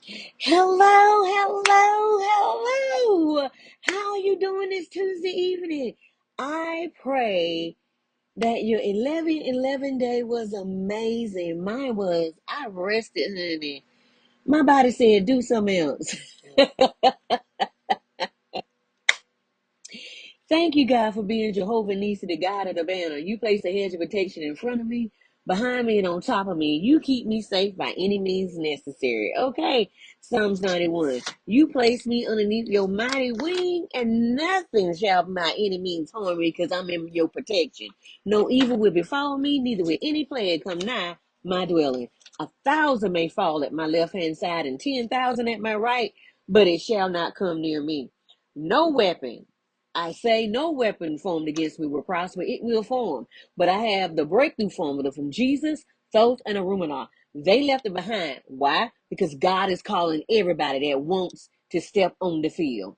Hello, hello, hello. How are you doing this Tuesday evening? I pray that your 11-11 day was amazing. Mine was. I rested, honey. My body said, do something else. Thank you, God, for being Jehovah Nissi, the God of the banner. You place a hedge of protection in front of me, behind me, and on top of me. You keep me safe by any means necessary. Okay, Psalms 91. You place me underneath your mighty wing, and nothing shall by any means harm me, because I'm in your protection. No evil will befall me, neither will any plague come nigh my dwelling. 1,000 may fall at my left hand side, and 10,000 at my right, but it shall not come near me. No weapon. I say no weapon formed against me will prosper. It will form. But I have the breakthrough formula from Jesus, Thoth, and Arumana. They left it behind. Why? Because God is calling everybody that wants to step on the field.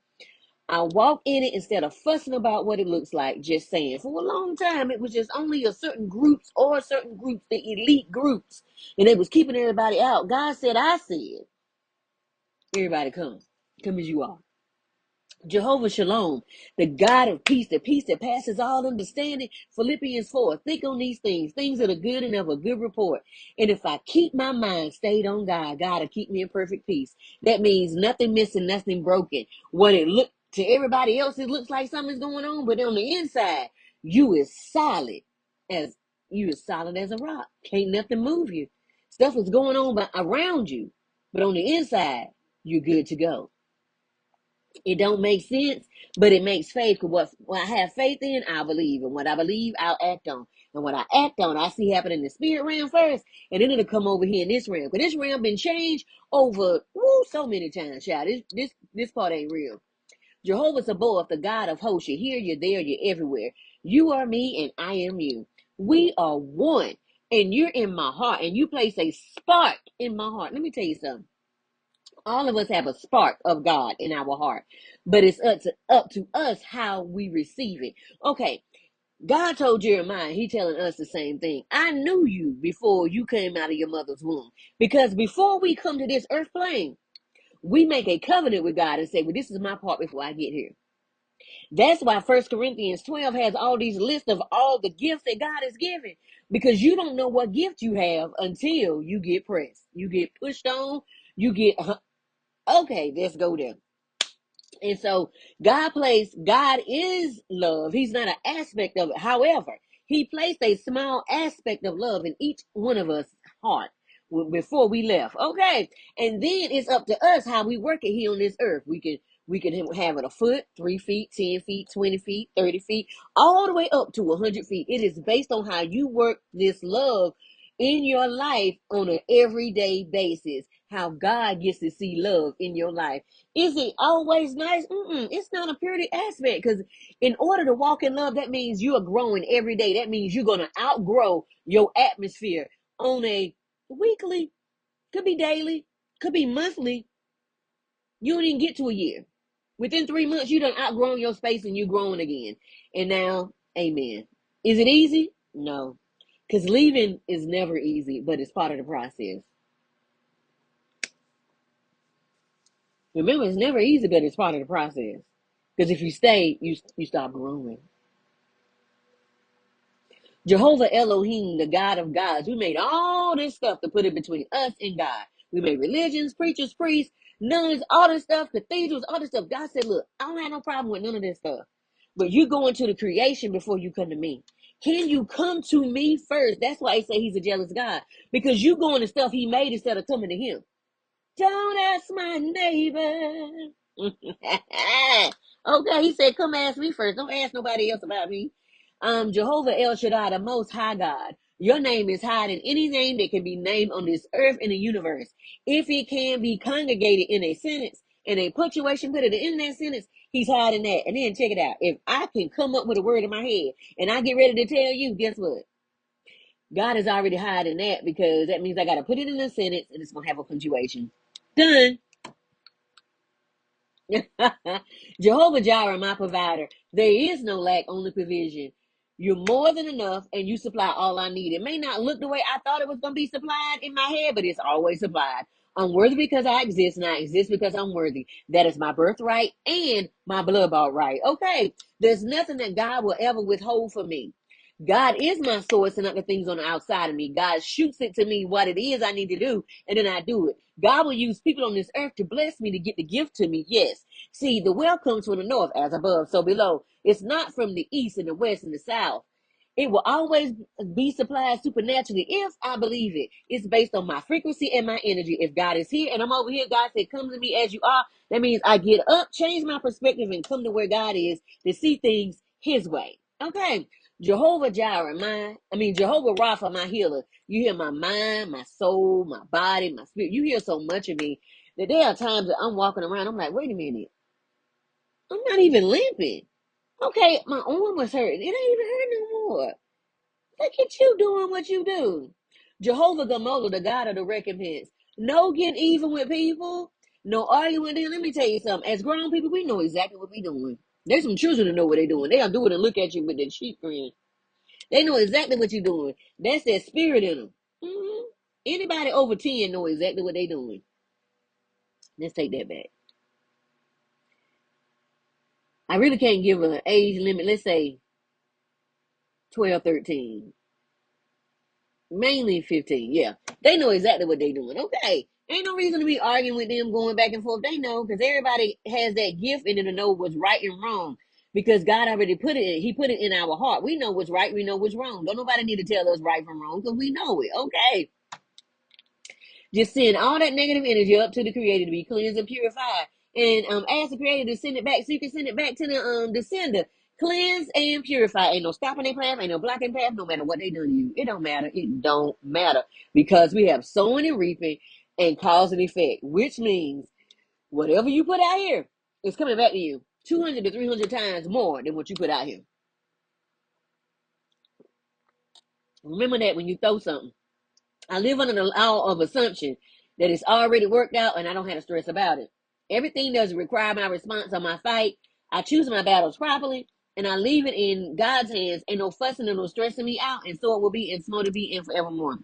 I walk in it instead of fussing about what it looks like, just saying. For a long time, it was just only a certain groups, the elite groups, and they was keeping everybody out. God said, I said, everybody come. Come as you are. Jehovah Shalom, the God of peace, the peace that passes all understanding. Philippians 4. Think on these things that are good and of a good report. And if I keep my mind stayed on God, God will keep me in perfect peace. That means nothing missing, nothing broken. What it look to everybody else, it looks like something's going on, but on the inside, you is solid as a rock. Can't nothing move you. Stuff is going on around you, but on the inside, you're good to go. It don't make sense, but it makes faith. Cause what I have faith in, I believe. And what I believe, I'll act on. And what I act on, I see happen in the spirit realm first. And then it'll come over here in this realm. Because this realm been changed over so many times, child. This part ain't real. Jehovah Sabaoth, the God of hosts. You're here, you're there, you're everywhere. You are me and I am you. We are one. And you're in my heart. And you place a spark in my heart. Let me tell you something. All of us have a spark of God in our heart, but it's up to us how we receive it. Okay, God told Jeremiah, he telling us the same thing. I knew you before you came out of your mother's womb. Because before we come to this earth plane, we make a covenant with God and say, well, this is my part before I get here. That's why 1 Corinthians 12 has all these lists of all the gifts that God has given. Because you don't know what gift you have until you get pressed. You get pushed on. You get, okay, let's go there. And so God is love. He's not an aspect of it. However, he placed a small aspect of love in each one of us heart before we left. Okay. And then it's up to us how we work it here on this earth. We can have it a foot, 3 feet, 10 feet, 20 feet, 30 feet, all the way up to 100 feet. It is based on how you work this love in your life on an everyday basis. How God gets to see love in your life. Is it always nice? It's not a purity aspect, because in order to walk in love, that means you are growing every day. That means you're going to outgrow your atmosphere on a weekly, could be daily, could be monthly. You don't even get to a year. Within 3 months, you done outgrown your space and you're growing again. And now, amen. Is it easy? No. Because leaving is never easy, but it's part of the process. Remember, it's never easy, but it's part of the process. Because if you stay, you stop growing. Jehovah Elohim, the God of gods. We made all this stuff to put it between us and God. We made religions, preachers, priests, nuns, all this stuff, cathedrals, all this stuff. God said, look, I don't have no problem with none of this stuff. But you go into the creation before you come to me. Can you come to me first? That's why I say he's a jealous God. Because you go into stuff he made instead of coming to him. Don't ask my neighbor. Okay, he said, come ask me first. Don't ask nobody else about me. Jehovah El Shaddai, the most high God. Your name is higher than any name that can be named on this earth in the universe. If it can be congregated in a sentence, and a punctuation put it in that sentence, he's higher than that. And then check it out. If I can come up with a word in my head and I get ready to tell you, guess what? God is already higher than that, because that means I got to put it in a sentence and it's going to have a punctuation. Done. Jehovah Jireh, my provider. There is no lack, only provision. You're more than enough, and you supply all I need. It may not look the way I thought it was going to be supplied in my head, but it's always supplied. I'm worthy because I exist, and I exist because I'm worthy. That is my birthright and my blood bought right. Okay, there's nothing that God will ever withhold from me. God is my source and not the things on the outside of me. God shoots it to me what it is I need to do, and then I do it. God will use people on this earth to bless me to get the gift to me. Yes. See, the wealth comes from the north, as above, so below. It's not from the east and the west and the south. It will always be supplied supernaturally if I believe it. It's based on my frequency and my energy. If God is here and I'm over here, God said, come to me as you are. That means I get up, change my perspective, and come to where God is to see things his way. Okay. Jehovah Jireh, Jehovah Rapha, my healer. You hear my mind, my soul, my body, my spirit. You hear so much of me that there are times that I'm walking around. I'm like, wait a minute. I'm not even limping. Okay, my arm was hurting. It ain't even hurt no more. Look at you doing what you do. Jehovah Gamola, the God of the recompense. No getting even with people. No arguing with them. Let me tell you something. As grown people, we know exactly what we're doing. There's some children that know what they're doing. They'll do it and look at you with their cheek grin. They know exactly what you're doing. That's that spirit in them. Anybody over 10 know exactly what they're doing. Let's take that back. I really can't give an age limit. Let's say 12, 13. Mainly 15, yeah. They know exactly what they're doing. Okay. Ain't no reason to be arguing with them, going back and forth. They know, because everybody has that gift in them to know what's right and wrong. Because God already put it in, he put it in our heart. We know what's right, we know what's wrong. Don't nobody need to tell us right from wrong, because we know it. Okay. Just send all that negative energy up to the Creator to be cleansed and purified. And ask the Creator to send it back so you can send it back to the sender. Cleanse and purify. Ain't no stopping their path, ain't no blocking path, no matter what they do to you. It don't matter. It don't matter. Because we have sowing and reaping and cause and effect, which means whatever you put out here is coming back to you 200 to 300 times more than what you put out here. Remember that when you throw something. I live under the law of assumption that it's already worked out and I don't have to stress about it. Everything doesn't require my response or my fight. I choose my battles properly and I leave it in God's hands. Ain't no fussing and no stressing me out, and so it will be and so to be and forevermore.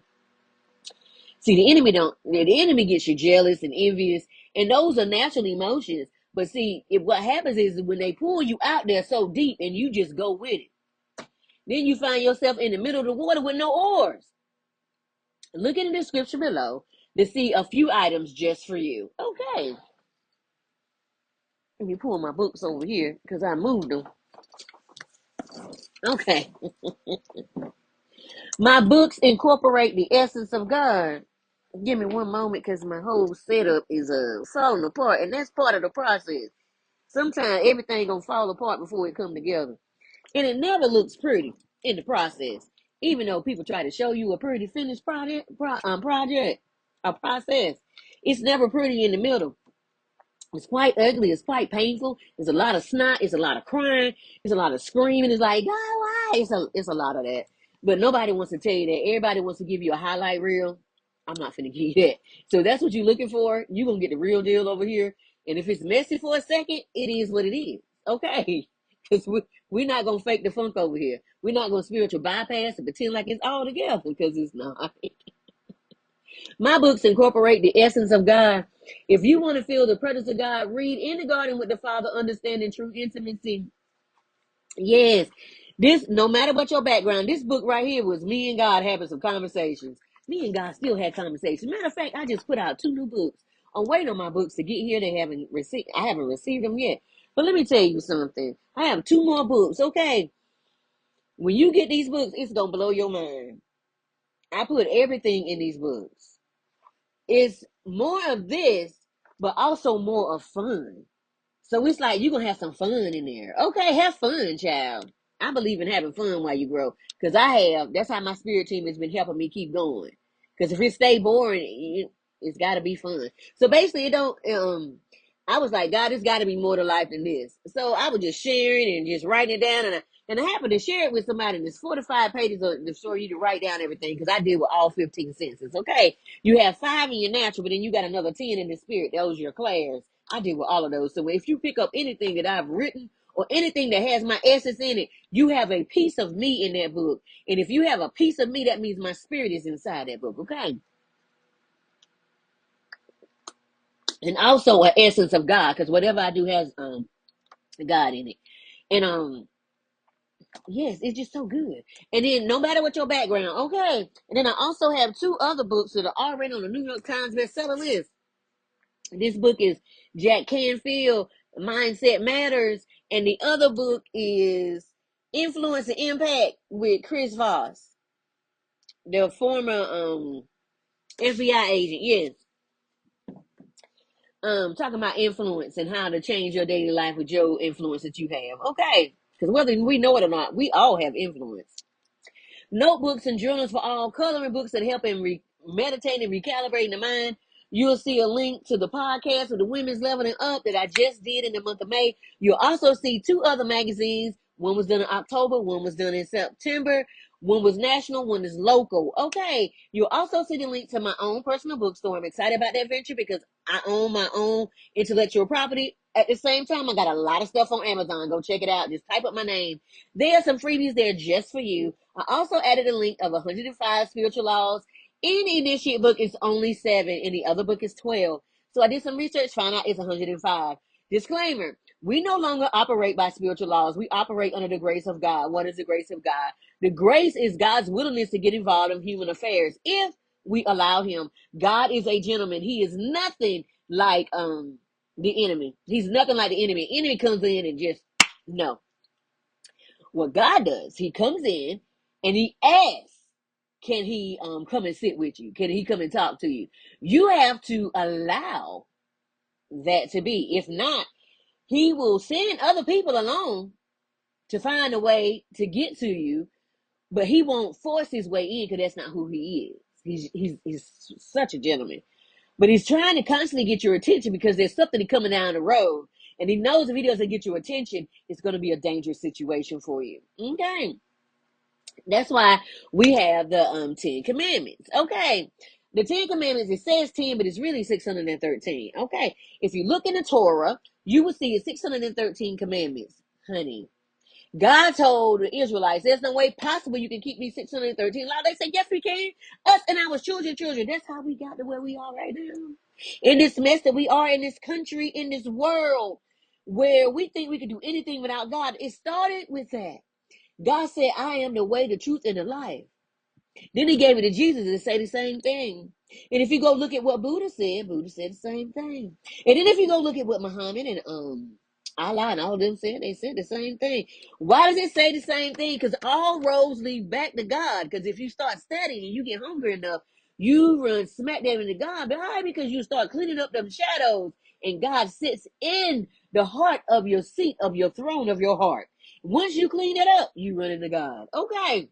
See, the enemy gets you jealous and envious, and those are natural emotions. But see, what happens is when they pull you out there so deep and you just go with it, then you find yourself in the middle of the water with no oars. Look in the description below to see a few items just for you. Okay. Let me pull my books over here because I moved them. Okay. My books incorporate the essence of God. Give me one moment because my whole setup is falling apart, and that's part of the process. Sometimes everything gonna fall apart before it come together, and it never looks pretty in the process. Even though people try to show you a pretty finished a process, it's never pretty in the middle. It's quite ugly. It's quite painful. There's a lot of snot. It's a lot of crying. There's a lot of screaming. It's like, God, why? It's a lot of that. But nobody wants to tell you that. Everybody wants to give you a highlight reel. I'm not finna give you that. So that's what you're looking for. You're going to get the real deal over here. And if it's messy for a second, it is what it is. Okay. Because we're not going to fake the funk over here. We're not going to spiritual bypass and pretend like it's all together, because it's not. My books incorporate the essence of God. If you want to feel the presence of God, read In the Garden with the Father, Understanding True Intimacy. Yes, this, no matter what your background, this book right here was me and God having some conversations. Me and God still had conversations. Matter of fact, I just put out 2 new books. I'm waiting on my books to get here. I haven't received them yet. But let me tell you something. I have 2 more books. Okay. When you get these books, it's going to blow your mind. I put everything in these books. It's more of this, but also more of fun. So it's like you're going to have some fun in there. Okay, have fun, child. I believe in having fun while you grow. Because that's how my spirit team has been helping me keep going. Because if it stay boring, it's got to be fun. So basically, I was like, God, it's got to be more to life than this. So I was just sharing and just writing it down. And I happened to share it with somebody. And there's 45 pages for you to write down everything. Because I did with all 15 senses. Okay, you have 5 in your natural, but then you got another 10 in the spirit. Those are your clairs. I deal with all of those. So if you pick up anything that I've written or anything that has my essence in it, you have a piece of me in that book. And if you have a piece of me, that means my spirit is inside that book. Okay. and also an essence of God, because whatever I do has God in it. And yes, it's just so good. And then no matter what your background, okay. And then I also have two other books that are already on the New York Times bestseller list. This book is Jack Canfield, Mindset Matters, and the other book is Influence and Impact with Chris Voss, the former FBI agent. Yes. Talking about influence and how to change your daily life with your influence that you have. Okay. Because whether we know it or not, we all have influence. Notebooks and journals for all, coloring books that help in meditating and recalibrating the mind. You'll see a link to the podcast of the Women's Leveling Up that I just did in the month of May. You'll also see two other magazines. One was done in October, one was done in September. One was national, one is local. Okay. You'll also see the link to my own personal bookstore. I'm excited about that venture because I own my own intellectual property. At the same time, I got a lot of stuff on Amazon. Go check it out. Just type up my name. There are some freebies there just for you. I also added a link of 105 spiritual laws. In the initiate book, it's only 7. In the other book, it's 12. So I did some research, found out it's 105. Disclaimer, we no longer operate by spiritual laws. We operate under the grace of God. What is the grace of God? The grace is God's willingness to get involved in human affairs if we allow him. God is a gentleman. He is nothing like the enemy. He's nothing like the enemy. Enemy comes in and just, no. What God does, he comes in and he asks, can he come and sit with you? Can he come and talk to you? You have to allow that to be. If not, he will send other people along to find a way to get to you, but he won't force his way in because that's not who he is. He's such a gentleman. But he's trying to constantly get your attention because there's something coming down the road. And he knows if he doesn't get your attention, it's going to be a dangerous situation for you. Okay. That's why we have the 10 commandments. Okay. The 10 commandments, it says 10, but it's really 613. Okay. If you look in the Torah, you will see it's 613 commandments. Honey, God told the Israelites, there's no way possible you can keep these 613 laws. They said, yes, we can. Us and our children. That's how we got to where we are right now. In this mess that we are in this country, in this world, where we think we can do anything without God. It started with that. God said, I am the way, the truth, and the life. Then he gave it to Jesus to say the same thing. And if you go look at what Buddha said the same thing. And then if you go look at what Muhammad and Allah and all of them said, they said the same thing. Why does it say the same thing? Because all roads lead back to God. Because if you start studying and you get hungry enough, you run smack down into God. But why? Because you start cleaning up them shadows. And God sits in the heart of your seat, of your throne, of your heart. Once you clean it up, you run into God. Okay.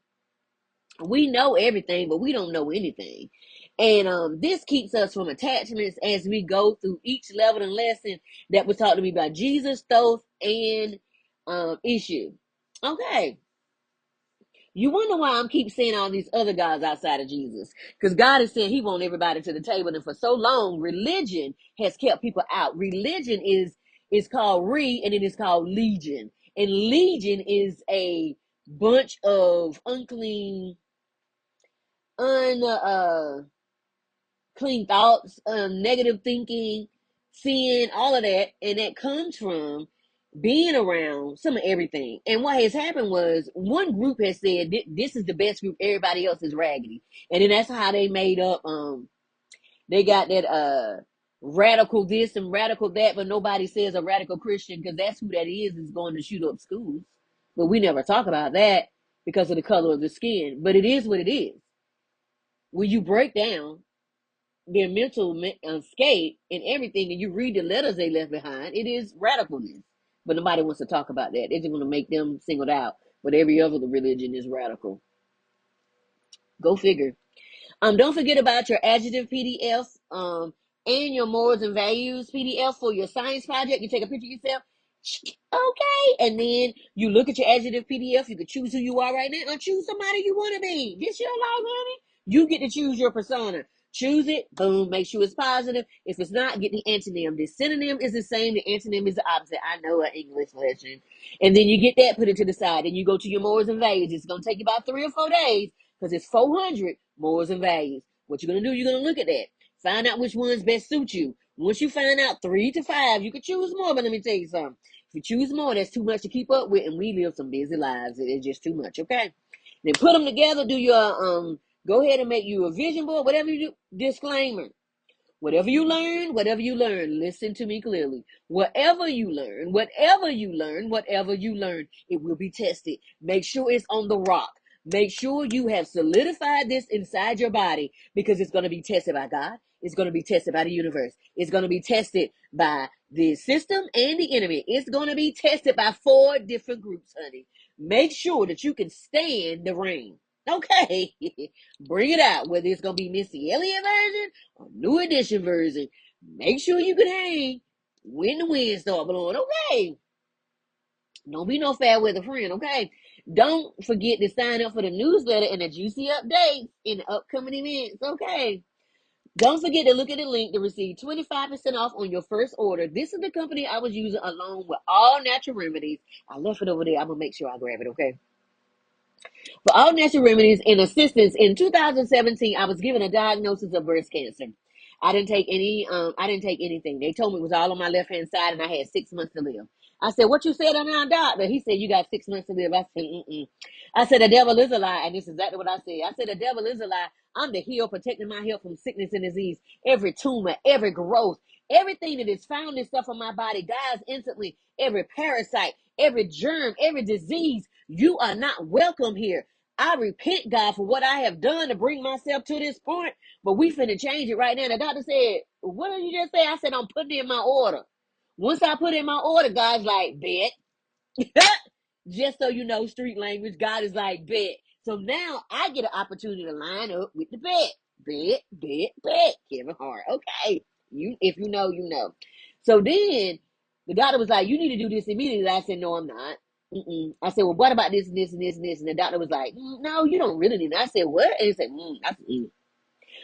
We know everything, but we don't know anything. And this keeps us from attachments as we go through each level and lesson that was taught to me by Jesus, Thoth, and Issue. Okay. You wonder why I'm keep seeing all these other gods outside of Jesus. Because God is saying he wants everybody to the table. And for so long, religion has kept people out. Religion is called and it is called legion. And legion is a bunch of unclean clean thoughts, negative thinking, sin, all of that, and that comes from being around some of everything. And what has happened was one group has said this is the best group, everybody else is raggedy, and then that's how they made up. They got that radical this and radical that, but nobody says a radical Christian because that's who that is going to shoot up schools. But we never talk about that because of the color of the skin. But it is what it is. When you break down their mental scape and everything, and you read the letters they left behind, it is radicalness. But nobody wants to talk about that. They just want to make them singled out. But every other religion is radical. Go figure. Don't forget about your adjective PDF and your morals and values PDF for your science project. You take a picture of yourself. Okay. And then you look at your adjective PDF. You can choose who you are right now or choose somebody you want to be. This your life, honey. You get to choose your persona. Choose it. Boom. Make sure it's positive. If it's not, get the antonym. The synonym is the same. The antonym is the opposite. I know an English lesson. And then you get that, put it to the side. And you go to your morals and values. It's going to take you about 3 or 4 days because it's 400 morals and values. What you're going to do, you're going to look at that. Find out which ones best suit you. Once you find out 3 to 5, you can choose more, but let me tell you something. If you choose more, that's too much to keep up with, and we live some busy lives. It's just too much, okay? Then put them together, do your, go ahead and make you a vision board, whatever you do. Disclaimer. Whatever you learn, listen to me clearly. Whatever you learn, it will be tested. Make sure it's on the rock. Make sure you have solidified this inside your body because it's going to be tested by God. It's going to be tested by the universe. It's going to be tested by the system and the enemy. It's going to be tested by 4 different groups, honey. Make sure that you can stand the rain. Okay. Bring it out, whether it's going to be Missy Elliott version or New Edition version. Make sure you can hang when the wind start blowing. Okay. Don't be no fair weather friend. Okay. Don't forget to sign up for the newsletter and the juicy updates in the upcoming events. Okay. Don't forget to look at the link to receive 25% off on your first order. This is the company I was using along with All Natural Remedies. I left it over there. I'm going to make sure I grab it. Okay. For all natural remedies and assistance, in 2017, I was given a diagnosis of breast cancer. I didn't take anything. They told me it was all on my left hand side and I had 6 months to live. I said, what you said on our doctor? He said, you got 6 months to live. I said, mm-mm. I said, the devil is a lie. And this is exactly what I said. I said, the devil is a lie. I'm the heal, protecting my health from sickness and disease. Every tumor, every growth, everything that is found in stuff on my body dies instantly. Every parasite, every germ, every disease, you are not welcome here. I repent, God, for what I have done to bring myself to this point, but we finna change it right now. The doctor said, what did you just say? I said, I'm putting in my order. Once I put in my order, God's like, bet. Just so you know, street language, God is like, bet. So now I get an opportunity to line up with the bet. Bet. Kevin Hart. Okay. If you know, you know. So then the doctor was like, you need to do this immediately. I said, no, I'm not. Mm-mm. I said, well, what about this and this and this and this? And the doctor was like, no, you don't really need it. I said, what? And he said, I said,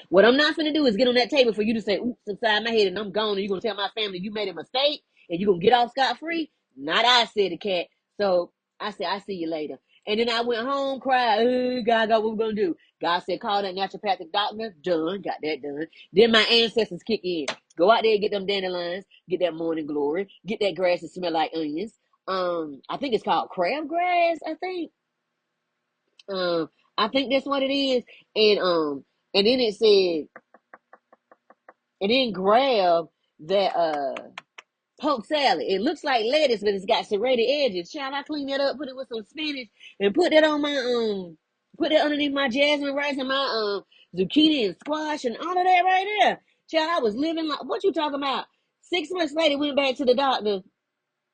What I'm not going to do is get on that table for you to say, oops, inside my head and I'm gone. And you're going to tell my family you made a mistake and you're going to get off scot-free. Not I, said the cat. So I said, I'll see you later. And then I went home, cried, oh, God, what we going to do? God said, call that naturopathic doctor. Done. Got that done. Then my ancestors kick in. Go out there and get them dandelions. Get that morning glory. Get that grass that smell like onions. I think it's called crabgrass, I think. I think that's what it is. And then it said, and then grab that poke salad. It looks like lettuce, but it's got serrated edges. Child, I clean that up, put it with some spinach, and put that on my put that underneath my jasmine rice and my zucchini and squash and all of that right there. Child, I was living like what you talking about? 6 months later, went back to the doctor.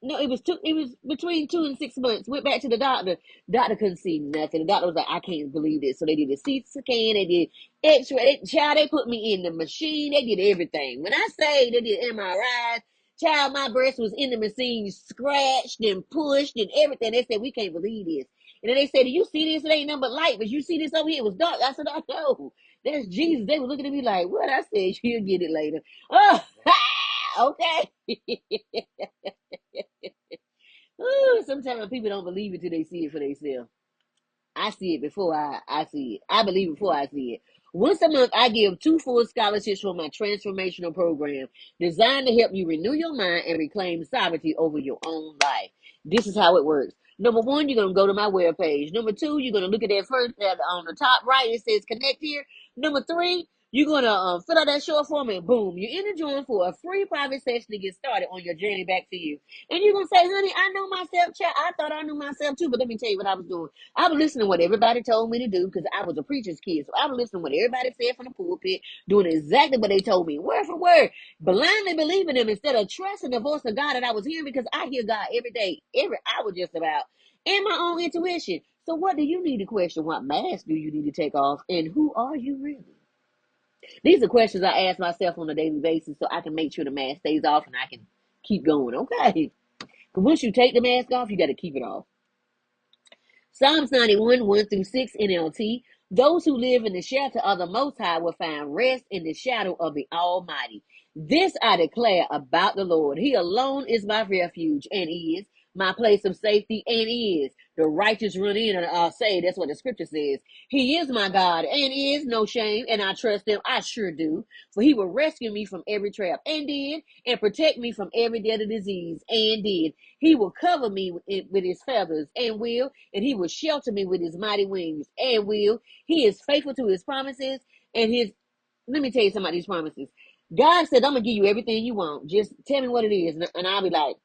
No, it was two. It was between 2 and 6 months. Went back to the doctor. Doctor couldn't see nothing. The doctor was like, "I can't believe this." So they did a CT scan. They did X-ray. Child, they put me in the machine. They did everything. When I say they did MRIs, child, my breast was in the machine, scratched and pushed and everything. They said we can't believe this. And then they said, "Do you see this? It ain't nothing but light. But you see this over here? It was dark." I said, "I know. That's Jesus." They were looking at me like, "What?" I said, "You'll get it later." Oh, okay. Ooh, sometimes people don't believe it till they see it for themselves. I see it before I see it. I believe it before I see it. Once a month, I give 2 full scholarships for my transformational program designed to help you renew your mind and reclaim sovereignty over your own life. This is how it works. Number one, you're going to go to my webpage. Number two, you're going to look at that first, on the top right, it says connect here. Number three, you're going to fill out that short form and boom, you're in the join for a free private session to get started on your journey back to you. And you're going to say, honey, I know myself, child. I thought I knew myself too, but let me tell you what I was doing. I was listening to what everybody told me to do because I was a preacher's kid. So I was listening to what everybody said from the pulpit, doing exactly what they told me, word for word, blindly believing them instead of trusting the voice of God that I was hearing because I hear God every day, every hour just about, and my own intuition. So what do you need to question? What mask do you need to take off? And who are you really? These are questions I ask myself on a daily basis so I can make sure the mask stays off and I can keep going. Okay. Because once you take the mask off, you got to keep it off. Psalms 91, 1 through 6 NLT. Those who live in the shelter of the Most High will find rest in the shadow of the Almighty. This I declare about the Lord. He alone is my refuge and He is my place of safety, and is. The righteous run in and are saved. That's what the scripture says. He is my God, and is no shame, and I trust him. I sure do. For he will rescue me from every trap, and did, and protect me from every deadly disease, and did. He will cover me with his feathers, and will, and he will shelter me with his mighty wings, and will. He is faithful to his promises, and his, let me tell you some of these promises. God said, I'm going to give you everything you want. Just tell me what it is, and I'll be like,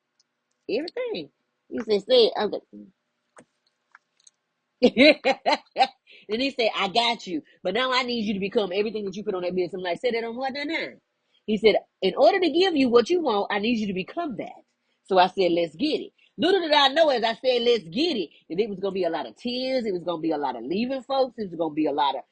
everything. He said, say it. I'm like, and he said, I got you. But now I need you to become everything that you put on that list. I'm like, say that on what now? He said, in order to give you what you want, I need you to become that. So I said, let's get it. Little did I know as I said, let's get it, that it was going to be a lot of tears. It was going to be a lot of leaving folks. It was going to be a lot of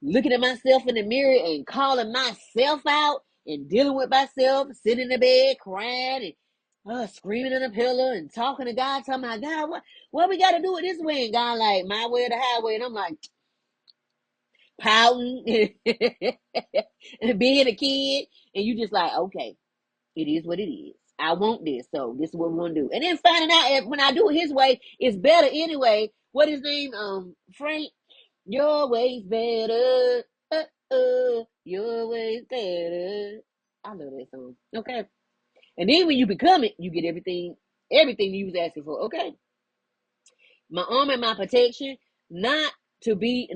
looking at myself in the mirror and calling myself out and dealing with myself, sitting in the bed, crying and screaming in the pillow and talking to God, talking about, God, what we got to do it this way? And God like, my way or the highway. And I'm like, pouting and being a kid. And you just like, okay, it is what it is. I want this, so this is what we're going to do. And then finding out if, when I do it his way, it's better anyway. What his name? Frank? Your way's better. Your way's better. I love that song. Okay. And then when you become it, you get everything you was asking for. Okay. My arm and my protection, not to be,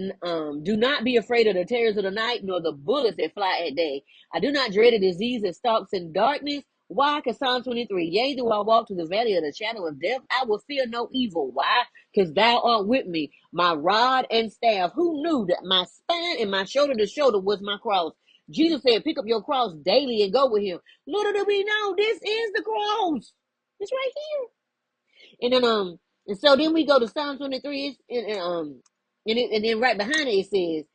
do not be afraid of the terrors of the night, nor the bullets that fly at day. I do not dread a disease that stalks in darkness. Why? Because Psalm 23, yea, though I walk through the valley of the shadow of death, I will fear no evil. Why? Because thou art with me, my rod and staff. Who knew that my spine and my shoulder to shoulder was my cross? Jesus said, pick up your cross daily and go with him. Little do we know, this is the cross. It's right here. And then and so then we go to Psalm 23, and then right behind it says,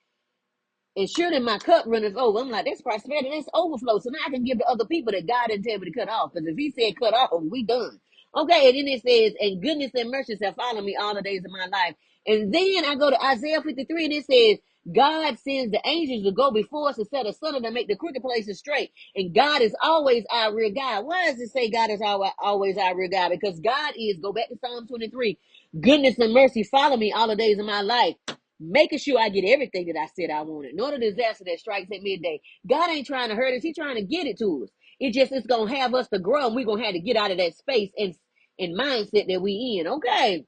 and surely my cup runneth over. I'm like, that's prosperity, that's overflow. So now I can give to other people that God didn't tell me to cut off. Because if he said cut off, we done. Okay, and then it says, and goodness and mercy shall follow me all the days of my life. And then I go to Isaiah 53, and it says, God sends the angels to go before us to set asunder to make the crooked places straight. And God is always our rear guide. Why does it say God is always our rear guide? Because God is, go back to Psalm 23, goodness and mercy follow me all the days of my life, making sure I get everything that I said I wanted. Nor the disaster that strikes at midday. God ain't trying to hurt us. He's trying to get it to us. It's going to have us to grow, and we're going to have to get out of that space and mindset that we in. Okay.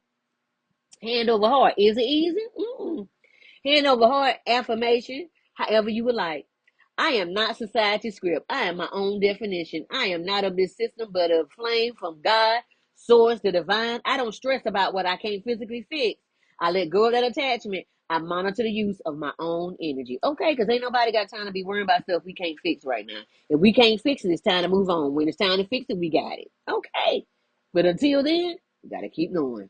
Hand over heart. Is it easy? Mm-mm. Hand over heart, affirmation, however you would like. I am not society script. I am my own definition. I am not of this system, but a flame from God, source, the divine. I don't stress about what I can't physically fix. I let go of that attachment. I monitor the use of my own energy. Okay, because ain't nobody got time to be worrying about stuff we can't fix right now. If we can't fix it, it's time to move on. When it's time to fix it, we got it. Okay. But until then, we got to keep going.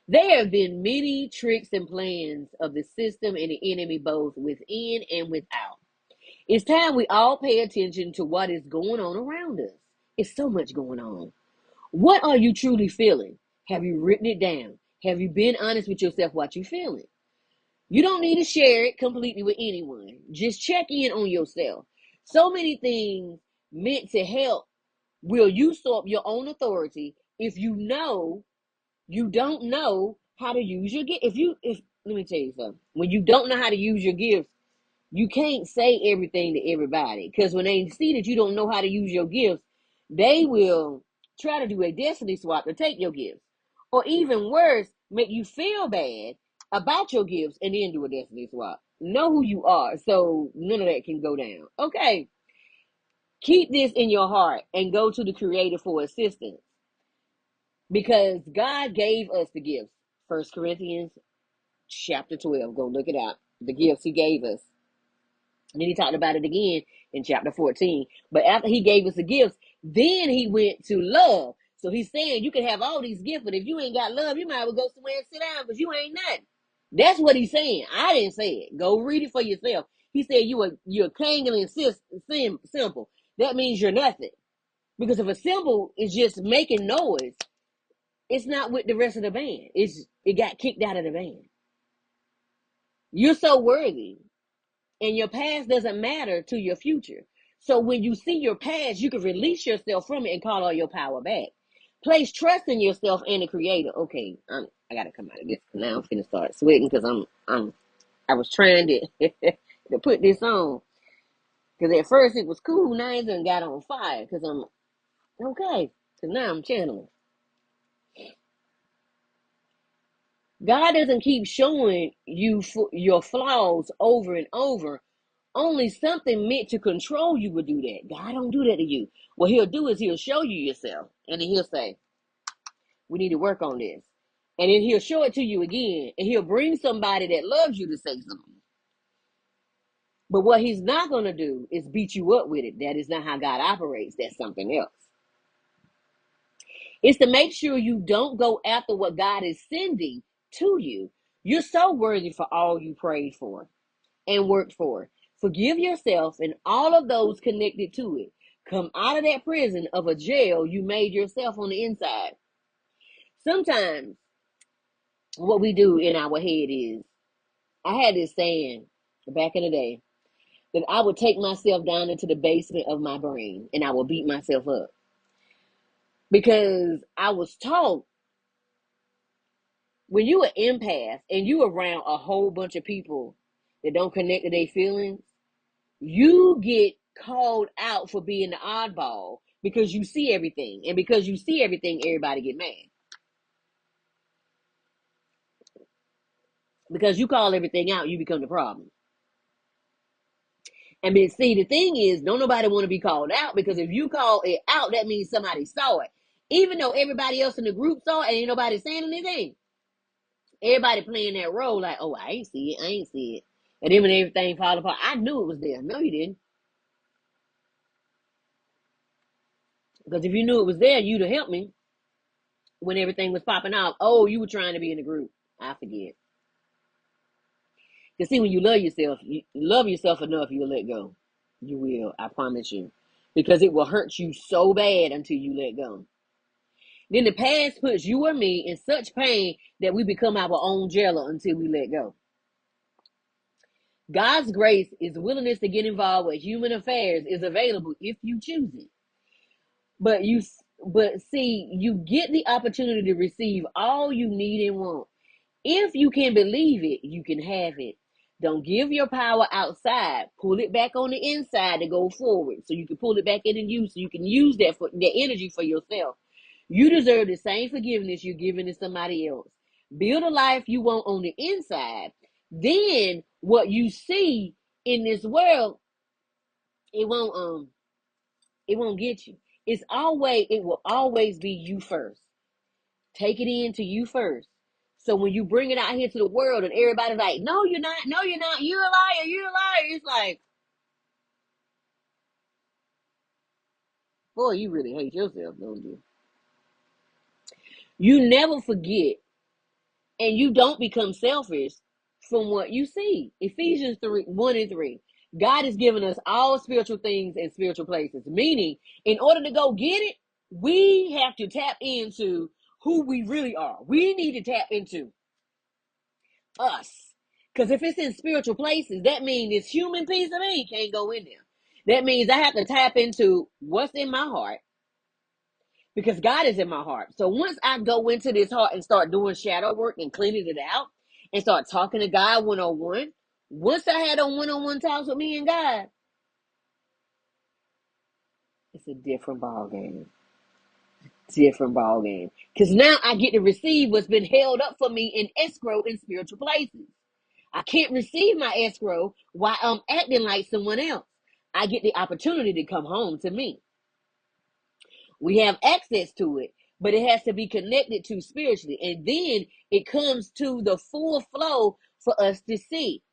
There have been many tricks and plans of the system and the enemy, both within and without. It's time we all pay attention to what is going on around us. It's so much going on. What are you truly feeling? Have you written it down? Have you been honest with yourself what you're feeling? You don't need to share it completely with anyone. Just check in on yourself. So many things meant to help will usurp your own authority if you don't know how to use your gift. If let me tell you something. When you don't know how to use your gifts, you can't say everything to everybody. Because when they see that you don't know how to use your gifts, they will try to do a destiny swap to take your gifts. Or even worse, make you feel bad about your gifts and then do a destiny swap. Know who you are, so none of that can go down. Okay. Keep this in your heart and go to the Creator for assistance. Because God gave us the gifts. 1 Corinthians chapter 12. Go look it up. The gifts he gave us. And then he talked about it again in chapter 14. But after he gave us the gifts, then he went to love. So he's saying you can have all these gifts, but if you ain't got love, you might as well go somewhere and sit down because you ain't nothing. That's what he's saying. I didn't say it. Go read it for yourself. He said you're clanging simple. That means you're nothing. Because if a symbol is just making noise, it's not with the rest of the band. It got kicked out of the band. You're so worthy, and your past doesn't matter to your future. So when you see your past, you can release yourself from it and call all your power back. Place trust in yourself and the creator. Okay, I gotta come out of this. Now I'm finna start sweating because I was trying to to put this on. Because at first it was cool. Now it done got on fire. Because I'm okay. Because now I'm channeling. God doesn't keep showing you your flaws over and over. Only something meant to control you would do that. God don't do that to you. What he'll do is he'll show you yourself. And then he'll say, we need to work on this. And then he'll show it to you again. And he'll bring somebody that loves you to say something. But what he's not going to do is beat you up with it. That is not how God operates. That's something else. It's to make sure you don't go after what God is sending to you. You're so worthy for all you prayed for and worked for. Forgive yourself and all of those connected to it. Come out of that prison of a jail you made yourself on the inside. Sometimes what we do in our head is, I had this saying back in the day, that I would take myself down into the basement of my brain and I would beat myself up. Because I was taught, when you an empath and you around a whole bunch of people that don't connect to their feelings, you get called out for being the oddball because you see everything. And because you see everything, everybody get mad. Because you call everything out, you become the problem. And then, see, the thing is, don't nobody want to be called out, because if you call it out, that means somebody saw it. Even though everybody else in the group saw it and ain't nobody saying anything. Everybody playing that role like, oh, I ain't see it. And then when everything fall apart, I knew it was there. No, you didn't. Because if you knew it was there, you'd have helped me when everything was popping off. Oh, you were trying to be in the group. I forget. Because see, when you love yourself enough, you'll let go. You will, I promise you. Because it will hurt you so bad until you let go. Then the past puts you or me in such pain that we become our own jailer until we let go. God's grace is willingness to get involved with human affairs is available if you choose it. But see, you get the opportunity to receive all you need and want. If you can believe it, you can have it. Don't give your power outside. Pull it back on the inside to go forward, so you can pull it back in and use. So you can use that energy for yourself. You deserve the same forgiveness you're giving to somebody else. Build a life you want on the inside. Then what you see in this world, it won't get you. It will always be you first. Take it in to you first. So when you bring it out here to the world and everybody's like, no, you're not, you're a liar, it's like, boy, you really hate yourself, don't you? You never forget, and you don't become selfish from what you see. Ephesians 1:3. God has given us all spiritual things in spiritual places, meaning in order to go get it, we have to tap into who we really are. We need to tap into us. Because if it's in spiritual places, that means this human piece of me can't go in there. That means I have to tap into what's in my heart, because God is in my heart. So once I go into this heart and start doing shadow work and cleaning it out and start talking to God one-on-one, once I had on one-on-one talks with me and God, it's a different ball game. Because now I get to receive what's been held up for me in escrow in spiritual places. I can't receive my escrow while I'm acting like someone else. I get the opportunity to come home to me. We have access to it, but it has to be connected to spiritually. And then it comes to the full flow for us to see.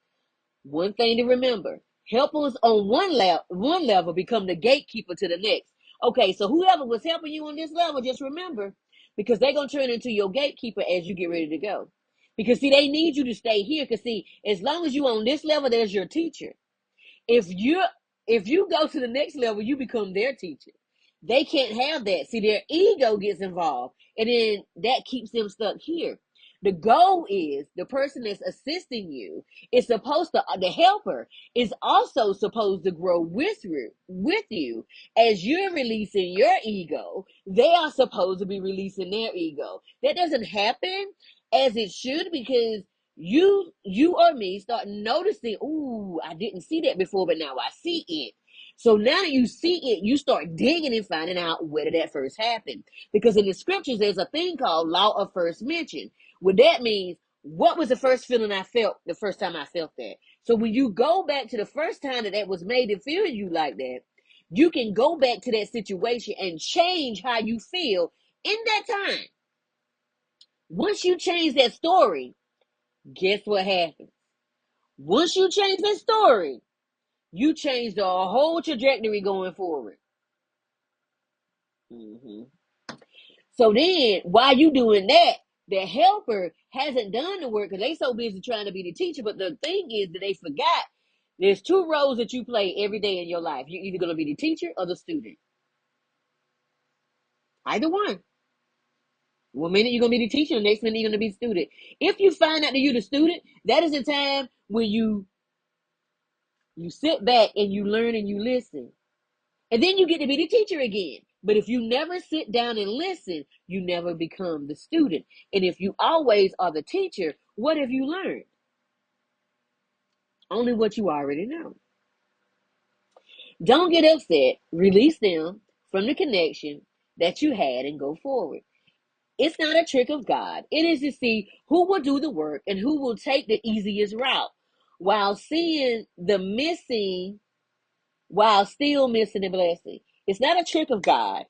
One thing to remember, helpers on one level become the gatekeeper to the next. Okay, so whoever was helping you on this level, just remember, because they're going to turn into your gatekeeper as you get ready to go. Because see, they need you to stay here. Because see, as long as you're on this level, there's your teacher. If you go to the next level, you become their teacher. They can't have that. See, their ego gets involved, and then that keeps them stuck here. The goal is the person that's assisting you is supposed to, the helper is also supposed to grow with you as you're releasing your ego. They are supposed to be releasing their ego. That doesn't happen as it should because you or me start noticing, ooh, I didn't see that before, but now I see it. So now that you see it, you start digging and finding out where did that first happen. Because in the scriptures, there's a thing called law of first mention. What that means, what was the first feeling I felt the first time I felt that? So when you go back to the first time that was made to feel you like that, you can go back to that situation and change how you feel in that time. Once you change that story, guess what happens? Once you change that story, you change the whole trajectory going forward. Mm-hmm. So then, while you doing that, the helper hasn't done the work because they so busy trying to be the teacher. But the thing is that they forgot there's two roles that you play every day in your life. You're either going to be the teacher or the student. Either one. One minute you're going to be the teacher, the next minute you're going to be the student. If you find out that you're the student, that is the time when you sit back and you learn and you listen. And then you get to be the teacher again. But if you never sit down and listen, you never become the student. And if you always are the teacher, what have you learned? Only what you already know. Don't get upset. Release them from the connection that you had and go forward. It's not a trick of God. It is to see who will do the work and who will take the easiest route while seeing the missing, while still missing the blessing. It's not a trick of God.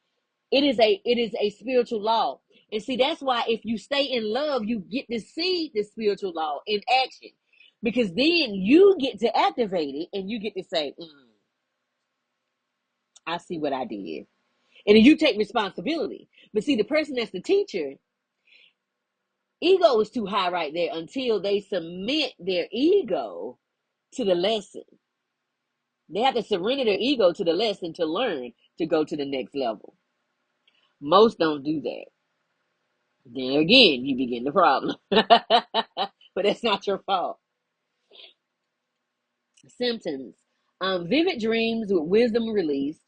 It is a spiritual law. And see, that's why if you stay in love, you get to see the spiritual law in action. Because then you get to activate it and you get to say, I see what I did. And then you take responsibility. But see, the person that's the teacher, ego is too high right there until they submit their ego to the lesson. They have to surrender their ego to the lesson to learn to go to the next level. Most don't do that. Then again, you begin the problem. But that's not your fault. Symptoms. Vivid dreams with wisdom released.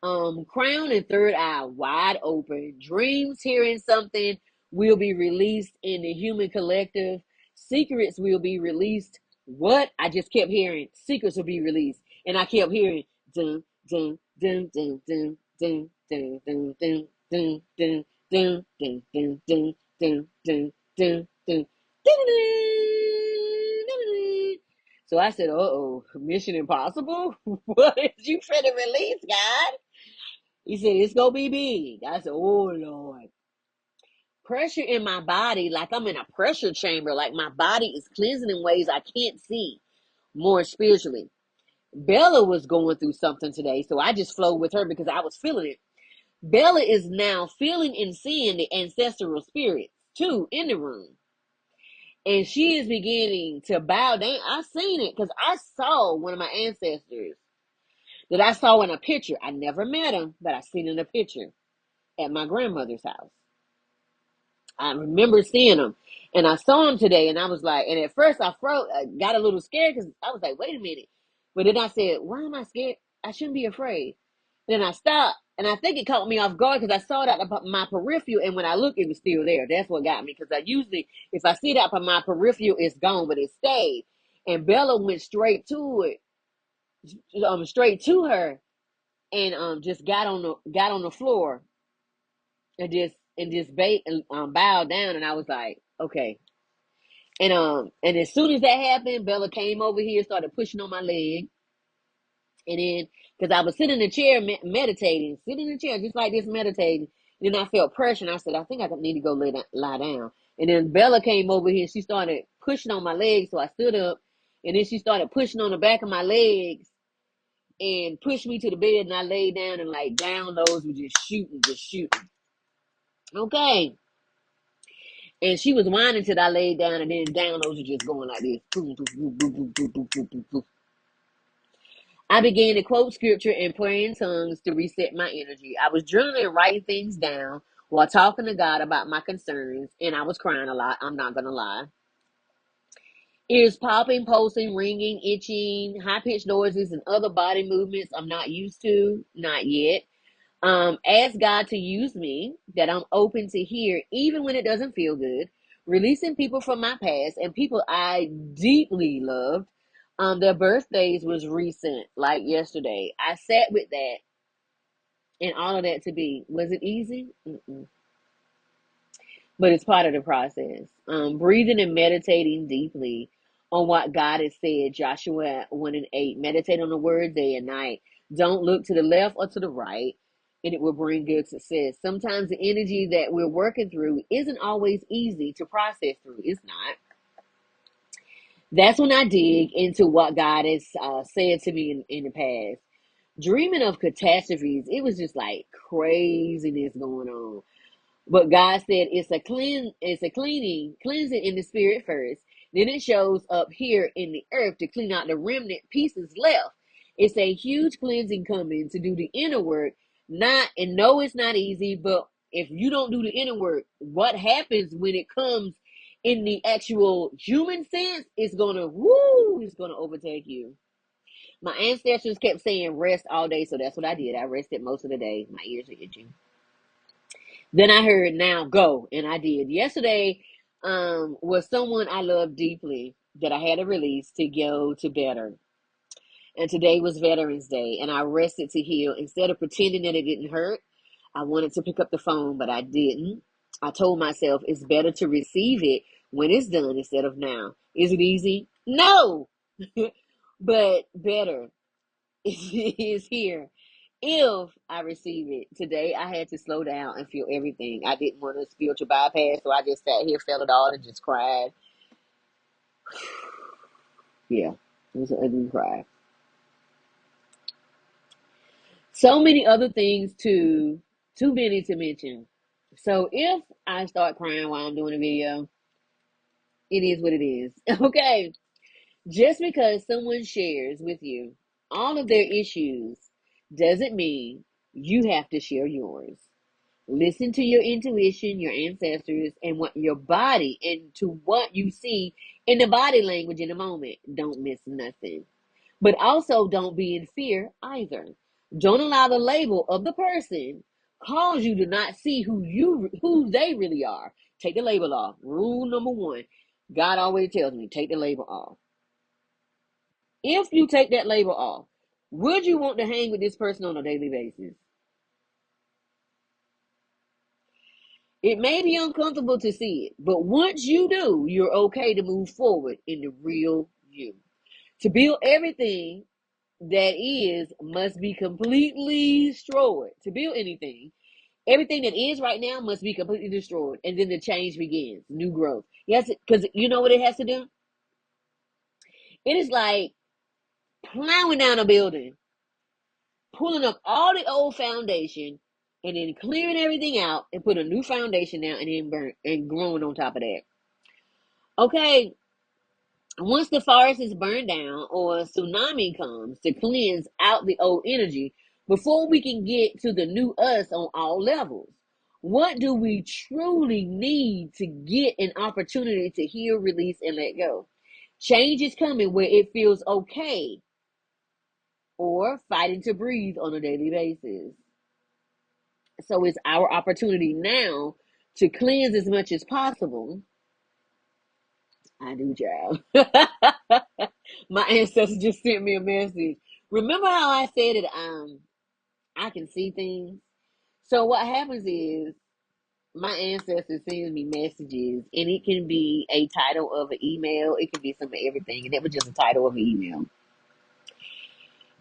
Crown and third eye wide open. Dreams hearing something will be released in the human collective. Secrets will be released. What? I just kept hearing secrets will be released. And I kept hearing dun dun dun dun dun dun dun dun dun dun dun dun dun dun dun dun dun dun dun. So I said, uh-oh, Mission Impossible? What is you finna release, God? He said, it's gonna be big. I said, oh, Lord. Pressure in my body, like I'm in a pressure chamber, like my body is cleansing in ways I can't see more spiritually. Bella was going through something today, so I just flowed with her because I was feeling it. Bella is now feeling and seeing the ancestral spirits, too, in the room. And she is beginning to bow down. I seen it because I saw one of my ancestors that I saw in a picture. I never met him, but I seen in a picture at my grandmother's house. I remember seeing him, and I saw him today, and I was like, and at first I got a little scared because I was like, wait a minute. But then I said, why am I scared? I shouldn't be afraid. Then I stopped, and I think it caught me off guard because I saw it out of my peripheral, and when I looked, it was still there. That's what got me because I usually, if I see it out of my peripheral, it's gone, but it stayed. And Bella went straight to it, straight to her, and just got on the floor and just bowed down, and I was like, okay. And as soon as that happened, Bella came over here, started pushing on my leg, and then because I was sitting in the chair meditating, sitting in the chair just like this meditating, and then I felt pressure, and I said, I think I need to go lie down. And then Bella came over here, and she started pushing on my legs, so I stood up, and then she started pushing on the back of my legs and pushed me to the bed, and I laid down, and like downloads were just shooting. Okay. And she was whining till I laid down, and then downloads were just going like this. I began to quote scripture and pray in tongues to reset my energy. I was journaling and writing things down while talking to God about my concerns, and I was crying a lot. I'm not gonna lie. Ears popping, pulsing, ringing, itching, high pitched noises, and other body movements I'm not used to, not yet. Ask God to use me, that I'm open to hear, even when it doesn't feel good. Releasing people from my past and people I deeply loved. Their birthdays was recent, like yesterday. I sat with that and all of that to be. Was it easy? Mm-mm. But it's part of the process. Breathing and meditating deeply on what God has said, Joshua 1 and 8. Meditate on the word day and night. Don't look to the left or to the right, and it will bring good success. Sometimes the energy that we're working through isn't always easy to process through. It's not. That's when I dig into what God has said to me in the past. Dreaming of catastrophes, it was just like craziness going on. But God said it's a cleansing in the spirit first. Then it shows up here in the earth to clean out the remnant pieces left. It's a huge cleansing coming to do the inner work. Not and no, it's not easy, but if you don't do the inner work, what happens when it comes in the actual human sense? It's gonna overtake you. My ancestors kept saying rest all day, so that's what I did. I rested most of the day. My ears are itching. Then I heard now go, and I did. Yesterday was someone I love deeply that I had to release to go to better. And today was Veterans Day, and I rested to heal. Instead of pretending that it didn't hurt, I wanted to pick up the phone, but I didn't. I told myself it's better to receive it when it's done instead of now. Is it easy? No, but better. Is here. If I receive it today, I had to slow down and feel everything. I didn't want a spiritual bypass, so I just sat here, felt it all, and just cried. Yeah, it was an ugly cry. So many other things too many to mention. So if I start crying while I'm doing a video, it is what it is. Okay, just because someone shares with you all of their issues doesn't mean you have to share yours. Listen to your intuition, your ancestors, and what your body and to what you see in the body language in a moment. Don't miss nothing. But also don't be in fear either. Don't allow the label of the person cause you to not see who they really are. Take the label off. Rule number one. God always tells me, take the label off. If you take that label off, would you want to hang with this person on a daily basis? It may be uncomfortable to see it, but once you do, you're okay to move forward in the real you. To build everything that is must be completely destroyed. To build anything, everything that is right now must be completely destroyed. And then the change begins, new growth. Yes, because you know what it has to do? It is like plowing down a building, pulling up all the old foundation, and then clearing everything out and put a new foundation down and then burn and growing on top of that. Okay, once the forest is burned down or a tsunami comes to cleanse out the old energy before we can get to the new us on all levels. What do we truly need to get an opportunity to heal, release, and let go? Change is coming where it feels okay or fighting to breathe on a daily basis. So it's our opportunity now to cleanse as much as possible. I do, child. My ancestors just sent me a message. Remember how I said that I can see things? So what happens is my ancestors sends me messages and it can be a title of an email, it can be some of everything, and that was just a title of an email.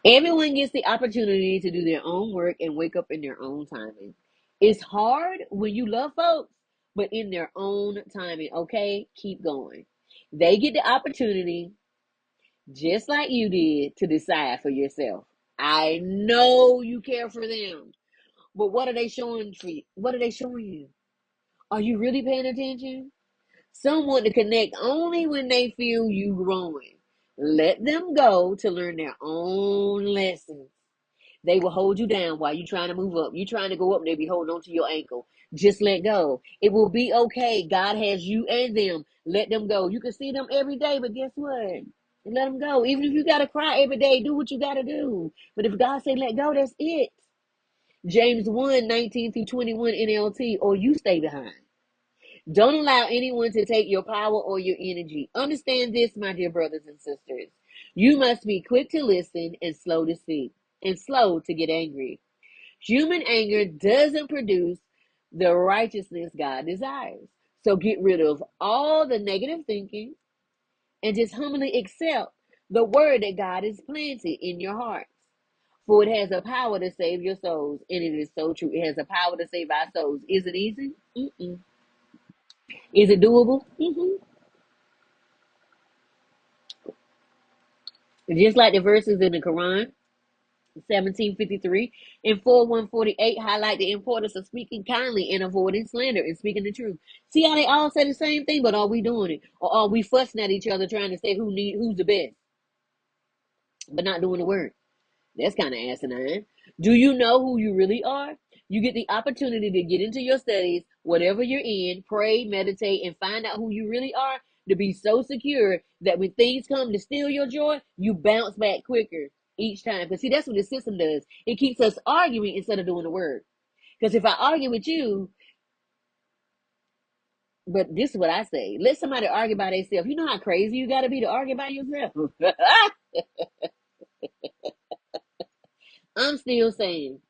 Everyone gets the opportunity to do their own work and wake up in their own timing. It's hard when you love folks, but in their own timing, okay? Keep going. They get the opportunity just like you did to decide for yourself. I know you care for them, but what are they showing for you? What are they showing you? Are you really paying attention? Some want to connect only when they feel you growing. Let them go to learn their own lessons. They will hold you down while you're trying to move up. You're trying to go up, and they be holding on to your ankle. Just let go. It will be okay. God has you and them. Let them go. You can see them every day, but guess what? Let them go. Even if you got to cry every day, do what you got to do. But if God say let go, that's it. James 1:19-21 NLT, or you stay behind. Don't allow anyone to take your power or your energy. Understand this, my dear brothers and sisters. You must be quick to listen and slow to speak and slow to get angry. Human anger doesn't produce the righteousness God desires. So get rid of all the negative thinking and just humbly accept the word that God has planted in your hearts. For it has a power to save your souls. And it is so true. It has a power to save our souls. Is it easy? Mm-mm. Is it doable? Mm-hmm. Just like the verses in the Quran, 1753 and 4148 highlight the importance of speaking kindly and avoiding slander and speaking the truth. See how they all say the same thing, but are we doing it? Or are we fussing at each other trying to say who's the best, but not doing the work? That's kind of asinine. Do you know who you really are? You get the opportunity to get into your studies, whatever you're in, pray, meditate, and find out who you really are, to be so secure that when things come to steal your joy, you bounce back quicker each time. Because see, that's what the system does. It keeps us arguing instead of doing the work. Because if I argue with you, but this is what I say, let somebody argue by themselves. You know how crazy you got to be to argue by yourself? I'm still saying,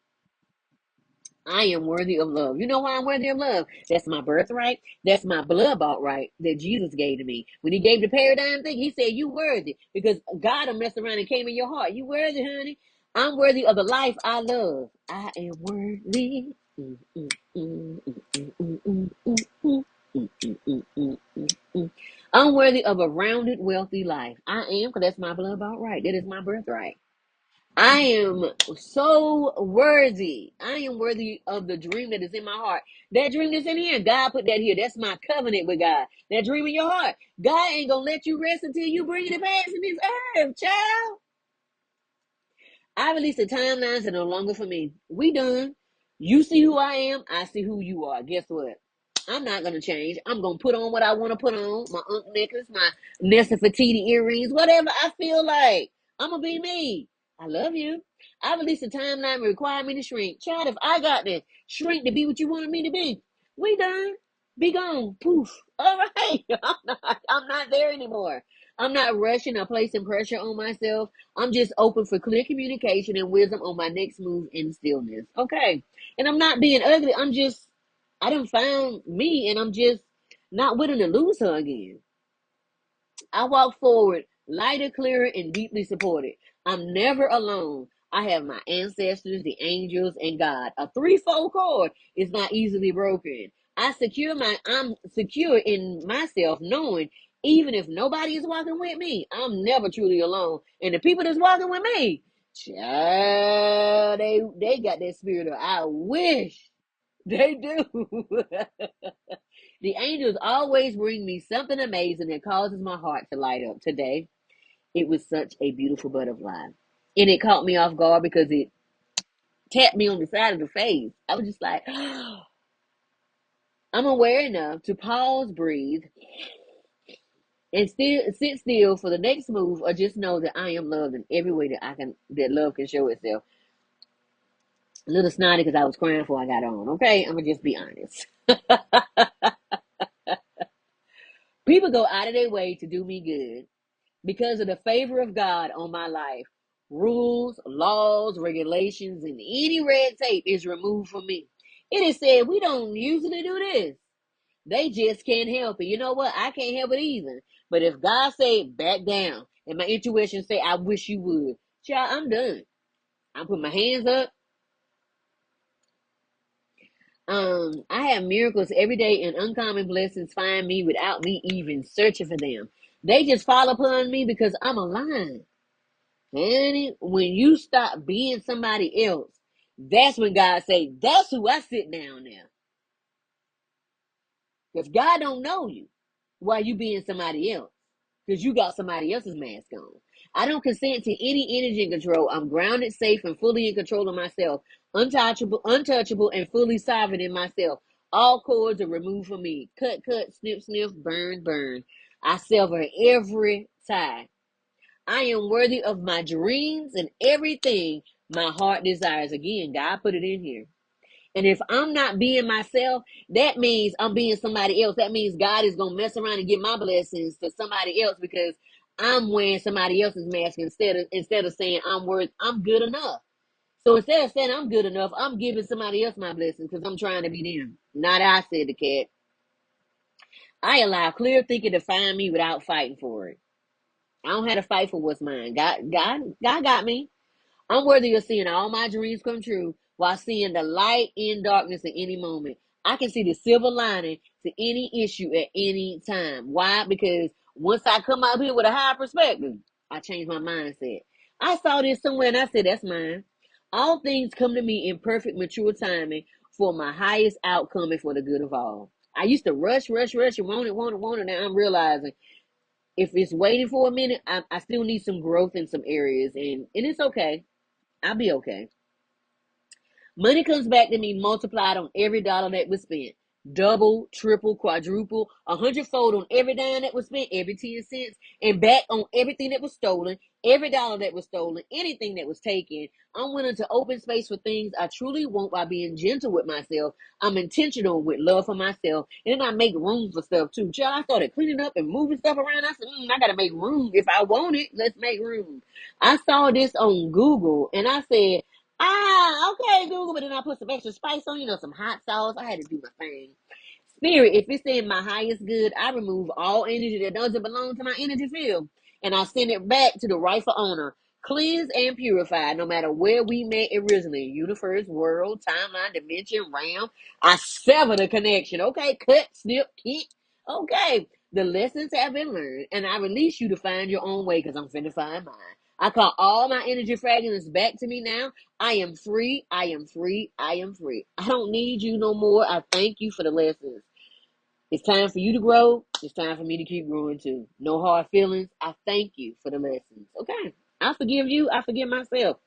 I am worthy of love. You know why I'm worthy of love? That's my birthright. That's my blood bought right that Jesus gave to me. When he gave the paradigm thing, he said, you worthy. Because God will mess around and came in your heart. You worthy, honey. I'm worthy of the life I love. I am worthy. Mm, mm, mm, mm, mm, mm, mm, mm, mm, mm, mm, mm, mm, mm. I'm worthy of a rounded, wealthy life. I am, because that's my blood bought right. That is my birthright. I am so worthy. I am worthy of the dream that is in my heart. That dream that's in here, God put that here. That's my covenant with God. That dream in your heart, God ain't gonna let you rest until you bring it to pass in this earth, child. I release the timelines that are no longer for me. We done. You see who I am. I see who you are. Guess what? I'm not gonna change. I'm gonna put on what I want to put on. My necklace, my Nessa Fatiti earrings, whatever I feel like. I'm gonna be me. I love you. I release the timeline require me to shrink. Child, if I got to shrink to be what you wanted me to be, we done. Be gone. Poof. All right. I'm not there anymore. I'm not rushing or placing pressure on myself. I'm just open for clear communication and wisdom on my next move in stillness. Okay. And I'm not being ugly. I done found me and I'm just not willing to lose her again. I walk forward, lighter, clearer, and deeply supported. I'm never alone. I have my ancestors, the angels, and God. A threefold cord is not easily broken. I'm secure in myself, knowing even if nobody is walking with me, I'm never truly alone. And the people that's walking with me, child, they got that spirit of I wish. They do. The angels always bring me something amazing that causes my heart to light up. Today, it was such a beautiful butterfly. And it caught me off guard because it tapped me on the side of the face. I was just like, I'm aware enough to pause, breathe, and still sit still for the next move, or just know that I am loved in every way that love can show itself. A little snotty because I was crying before I got on. Okay, I'm gonna just be honest. People go out of their way to do me good because of the favor of God on my life. Rules, laws, regulations, and any red tape is removed from me. It is said we don't usually do this. They just can't help it. You know what? I can't help it either. But if God say back down, and my intuition say I wish you would, child, I'm done. I put my hands up. I have miracles every day, and uncommon blessings find me without me even searching for them. They just fall upon me because I'm aligned. Honey, when you stop being somebody else, that's when God say, that's who I sit down now. Because God don't know you while you being somebody else. Because you got somebody else's mask on. I don't consent to any energy control. I'm grounded, safe, and fully in control of myself. Untouchable, and fully sovereign in myself. All cords are removed from me. Cut, cut, snip, snip, burn, burn. I sever every tie. I am worthy of my dreams and everything my heart desires. Again, God put it in here. And if I'm not being myself, that means I'm being somebody else. That means God is going to mess around and give my blessings to somebody else because I'm wearing somebody else's mask instead of saying I'm good enough. So instead of saying I'm good enough, I'm giving somebody else my blessings because I'm trying to be them. Not I, said the cat. I allow clear thinking to find me without fighting for it. I don't have to fight for what's mine. God got me. I'm worthy of seeing all my dreams come true while seeing the light in darkness at any moment. I can see the silver lining to any issue at any time. Why? Because once I come out here with a higher perspective, I change my mindset. I saw this somewhere and I said, that's mine. All things come to me in perfect, mature timing for my highest outcome and for the good of all. I used to rush, rush, rush, and want it, want it, want it. Now I'm realizing if it's waiting for a minute, I still need some growth in some areas, and it's okay. I'll be okay. Money comes back to me multiplied on every dollar that was spent. Double, triple, quadruple, 100-fold on every dime that was spent, every 10 cents, and back on everything that was stolen, every dollar that was stolen, anything that was taken. I'm willing to open space for things I truly want by being gentle with myself. I'm intentional with love for myself. And then I make room for stuff too. Child, I started cleaning up and moving stuff around. I said, I got to make room. If I want it, let's make room. I saw this on Google and I said, okay, Google, but then I put some extra spice on, some hot sauce. I had to do my thing. Spirit, if it's in my highest good, I remove all energy that doesn't belong to my energy field. And I send it back to the rightful owner. Cleansed and purified, no matter where we met originally. Universe, world, timeline, dimension, realm. I sever the connection. Okay, cut, snip, kick. Okay. The lessons have been learned, and I release you to find your own way because I'm finna find mine. I call all my energy fragments back to me now. I am free. I am free. I am free. I don't need you no more. I thank you for the lessons. It's time for you to grow. It's time for me to keep growing too. No hard feelings. I thank you for the lessons. Okay. I forgive you. I forgive myself.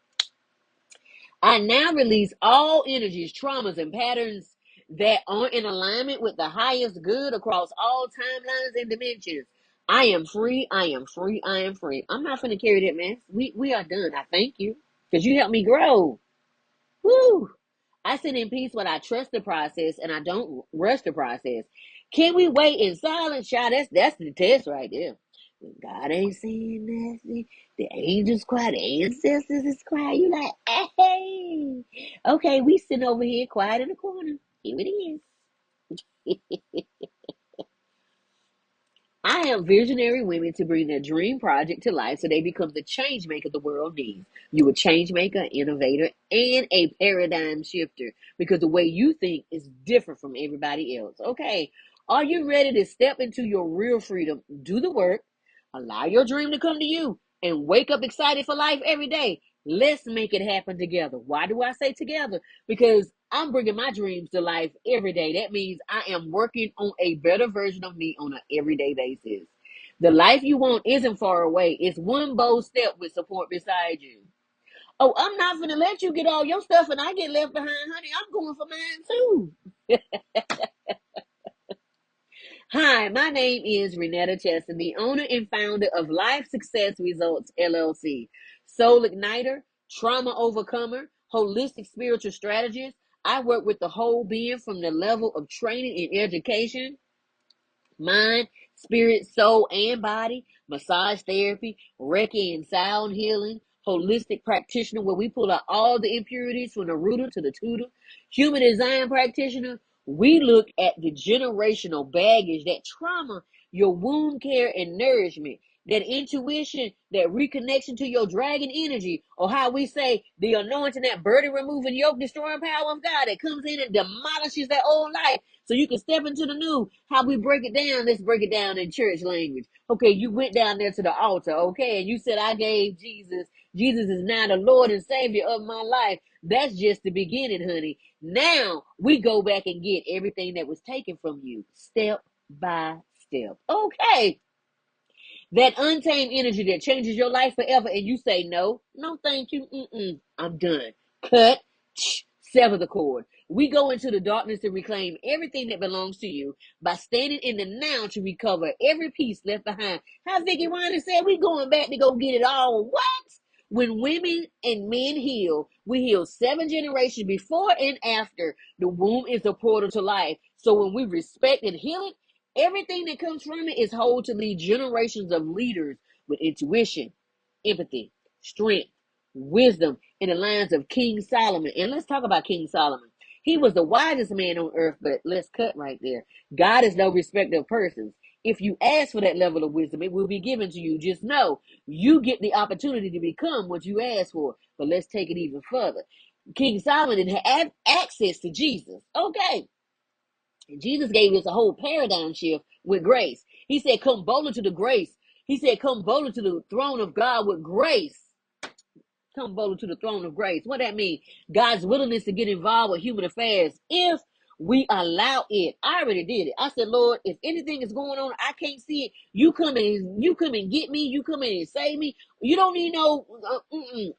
I now release all energies, traumas, and patterns that aren't in alignment with the highest good across all timelines and dimensions. I am free. I am free. I am free. I'm not going to carry that mess. We are done. I thank you because you helped me grow. Woo! I sit in peace when I trust the process and I don't rush the process. Can we wait in silence, child? That's the test right there. When God ain't saying nothing, the angels quiet, the ancestors is quiet. You like, hey, okay, we sitting over here quiet in the corner. Here it is. I help visionary women to bring their dream project to life so they become the change maker the world needs. You a change maker, innovator, and a paradigm shifter because the way you think is different from everybody else. Okay. Are you ready to step into your real freedom? Do the work, allow your dream to come to you, and wake up excited for life every day. Let's make it happen together. Why do I say together? Because I'm bringing my dreams to life every day. That means I am working on a better version of me on an everyday basis. The life you want isn't far away. It's one bold step with support beside you. Oh, I'm not going to let you get all your stuff and I get left behind, honey. I'm going for mine too. Hi, my name is Renetta Chesson, the owner and founder of Life Success Results LLC, soul igniter, trauma overcomer, holistic spiritual strategist. I work with the whole being from the level of training and education, mind, spirit, soul, and body, massage therapy, Reiki and sound healing, holistic practitioner where we pull out all the impurities from the rooter to the tutor, human design practitioner. We look at the generational baggage, that trauma, your wound care and nourishment, that intuition, that reconnection to your dragon energy, or how we say the anointing, that burden removing, yoke destroying power of God that comes in and demolishes that old life so you can step into the new. How we break it down, let's break it down in church language. Okay, you went down there to the altar, okay, and you said, I gave Jesus. Jesus is now the Lord and Savior of my life. That's just the beginning, honey. Now we go back and get everything that was taken from you, step by step. Okay. That untamed energy that changes your life forever, and you say, no, no, thank you. I'm done. Cut. Sever the cord. We go into the darkness to reclaim everything that belongs to you by standing in the now to recover every piece left behind. How Vicky Winer said, we going back to go get it all. What? When women and men heal, we heal 7 generations before and after. The womb is a portal to life. So when we respect and heal it, everything that comes from it is whole to lead generations of leaders with intuition, empathy, strength, wisdom in the lines of King Solomon. And let's talk about King Solomon. He was the wisest man on earth, but let's cut right there. God is no respecter of persons. If you ask for that level of wisdom, it will be given to you. Just know you get the opportunity to become what you ask for. But let's take it even further. King Solomon had access to Jesus. Okay. And Jesus gave us a whole paradigm shift with grace. He said, come boldly to the grace. He said, come boldly to the throne of God with grace. Come boldly to the throne of grace. What that mean? God's willingness to get involved with human affairs if we allow it. I already did it. I said, Lord, if anything is going on, I can't see it. You come and get me. You come in and save me. You don't need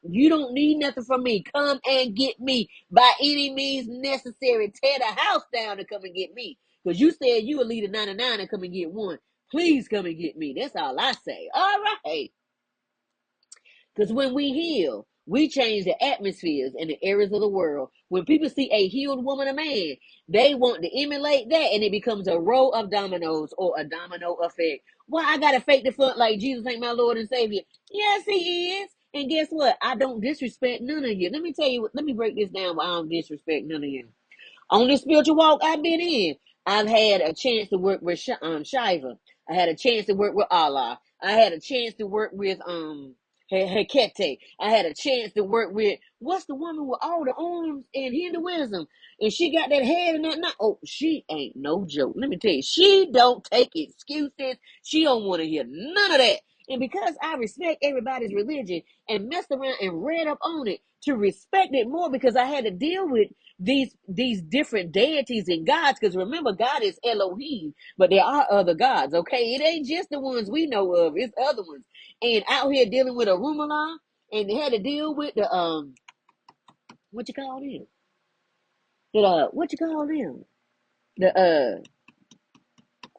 you don't need nothing from me. Come and get me by any means necessary. Tear the house down to come and get me. Because you said you would lead a 99 and come and get one. Please come and get me. That's all I say. All right. Because when we heal, we change the atmospheres and the areas of the world. When people see a healed woman or man, they want to emulate that, and it becomes a row of dominoes or a domino effect. Well, I got to fake the front like Jesus ain't my Lord and Savior. Yes, he is. And guess what? I don't disrespect none of you. Let me tell you, let me break this down why I don't disrespect none of you. On this spiritual walk I've been in, I've had a chance to work with Shiva. I had a chance to work with Allah. I had a chance to work with Hekate. I had a chance to work with what's the woman with all the arms in Hinduism, and she got that head and that. Not, oh, she ain't no joke. Let me tell you, she don't take excuses. She don't want to hear none of that. And because I respect everybody's religion and messed around and read up on it to respect it more, because I had to deal with these different deities and gods, because remember, God is Elohim, but there are other gods. Okay, it ain't just the ones we know of, it's other ones. And out here dealing with a Rumala, and they had to deal with the what you call them, what you call them, the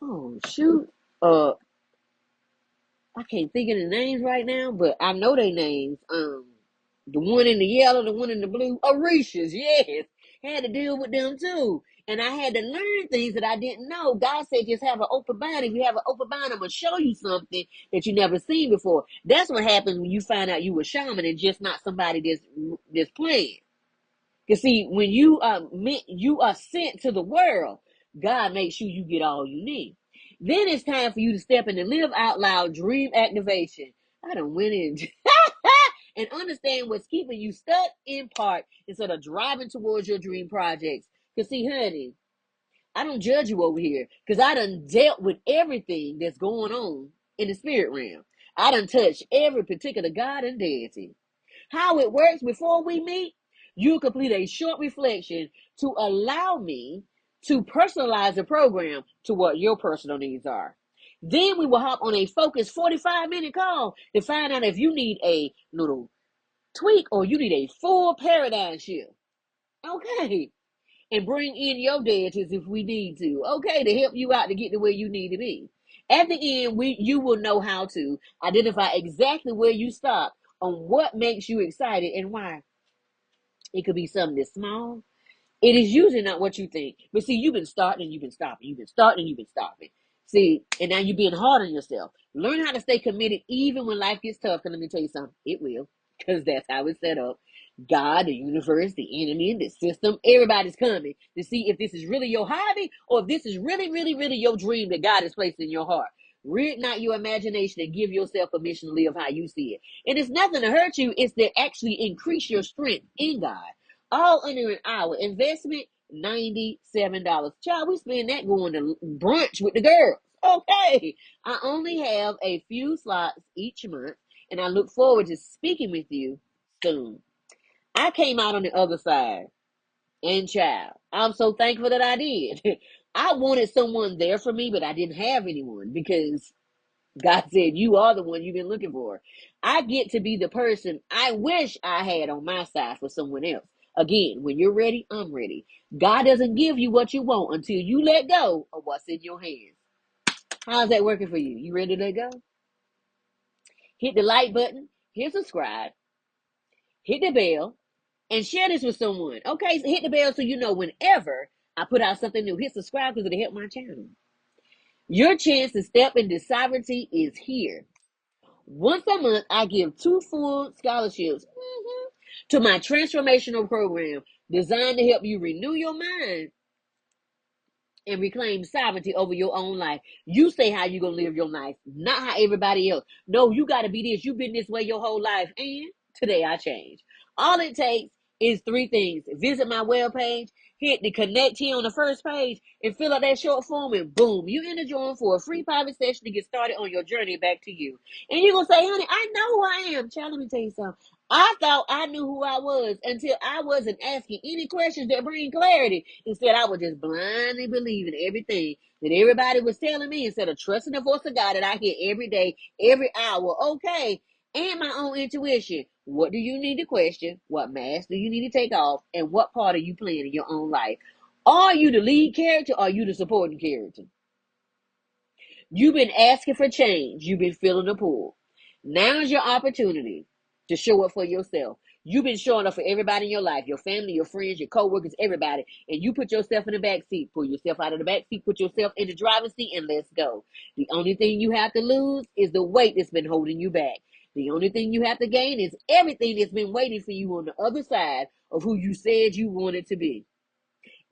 oh shoot, I can't think of the names right now, but I know their names. The one in the yellow, the one in the blue, Orishas, yes. Had to deal with them too. And I had to learn things that I didn't know. God said just have an open mind. If you have an open mind, I'm going to show you something that you never seen before. That's what happens when you find out you a shaman and just not somebody that's playing. You see, when you are sent to the world, God makes sure you get all you need. Then it's time for you to step in and live out loud dream activation. I done went in and understand what's keeping you stuck in part instead of driving towards your dream projects. Because see, honey, I don't judge you over here because I done dealt with everything that's going on in the spirit realm. I done touched every particular God and deity. How it works before we meet, you complete a short reflection to allow me to personalize the program to what your personal needs are. Then we will hop on a focused 45-minute call to find out if you need a little tweak or you need a full paradigm shift. Okay. And bring in your deities if we need to. Okay, to help you out to get to where you need to be. At the end, you will know how to identify exactly where you stop on what makes you excited and why. It could be something that's small. It is usually not what you think. But see, you've been starting and you've been stopping. You've been starting and you've been stopping. See, and now you're being hard on yourself. Learn how to stay committed even when life gets tough. And let me tell you something, it will. Because that's how it's set up. God, the universe, the enemy, the system, everybody's coming to see if this is really your hobby or if this is really, really, really your dream that God has placed in your heart. Reignite your imagination and give yourself permission to live how you see it. And it's nothing to hurt you. It's to actually increase your strength in God. All under an hour. Investment, $97. Child, we spend that going to brunch with the girls. Okay. I only have a few slots each month, and I look forward to speaking with you soon. I came out on the other side, and child, I'm so thankful that I did. I wanted someone there for me, but I didn't have anyone because God said, you are the one you've been looking for. I get to be the person I wish I had on my side for someone else. Again, when you're ready, I'm ready. God doesn't give you what you want until you let go of what's in your hands. How's that working for you? You ready to let go? Hit the like button, hit subscribe, hit the bell, and share this with someone. Okay, so hit the bell so you know whenever I put out something new. Hit subscribe because it'll help my channel. Your chance to step into sovereignty is here. Once a month, I give 2 full scholarships to my transformational program designed to help you renew your mind and reclaim sovereignty over your own life. You say how you gonna live your life, not how everybody else. No, you gotta be this. You've been this way your whole life, and today I change. All it takes is 3 things. Visit my webpage, hit the connect here on the first page, and fill out that short form, and boom, you enter join for a free private session to get started on your journey back to you. And you're gonna say, honey, I know who I am. Child, let me tell you something. I thought I knew who I was until I wasn't asking any questions that bring clarity. Instead, I was just blindly believing everything that everybody was telling me instead of trusting the voice of God that I hear every day, every hour. Okay. And my own intuition. What do you need to question? What mask do you need to take off? And what part are you playing in your own life? Are you the lead character or are you the supporting character? You've been asking for change. You've been feeling the pull. Now is your opportunity to show up for yourself. You've been showing up for everybody in your life, your family, your friends, your coworkers, everybody, and you put yourself in the back seat. Pull yourself out of the back seat, put yourself in the driver's seat, and let's go. The only thing you have to lose is the weight that's been holding you back. The only thing you have to gain is everything that's been waiting for you on the other side of who you said you wanted to be.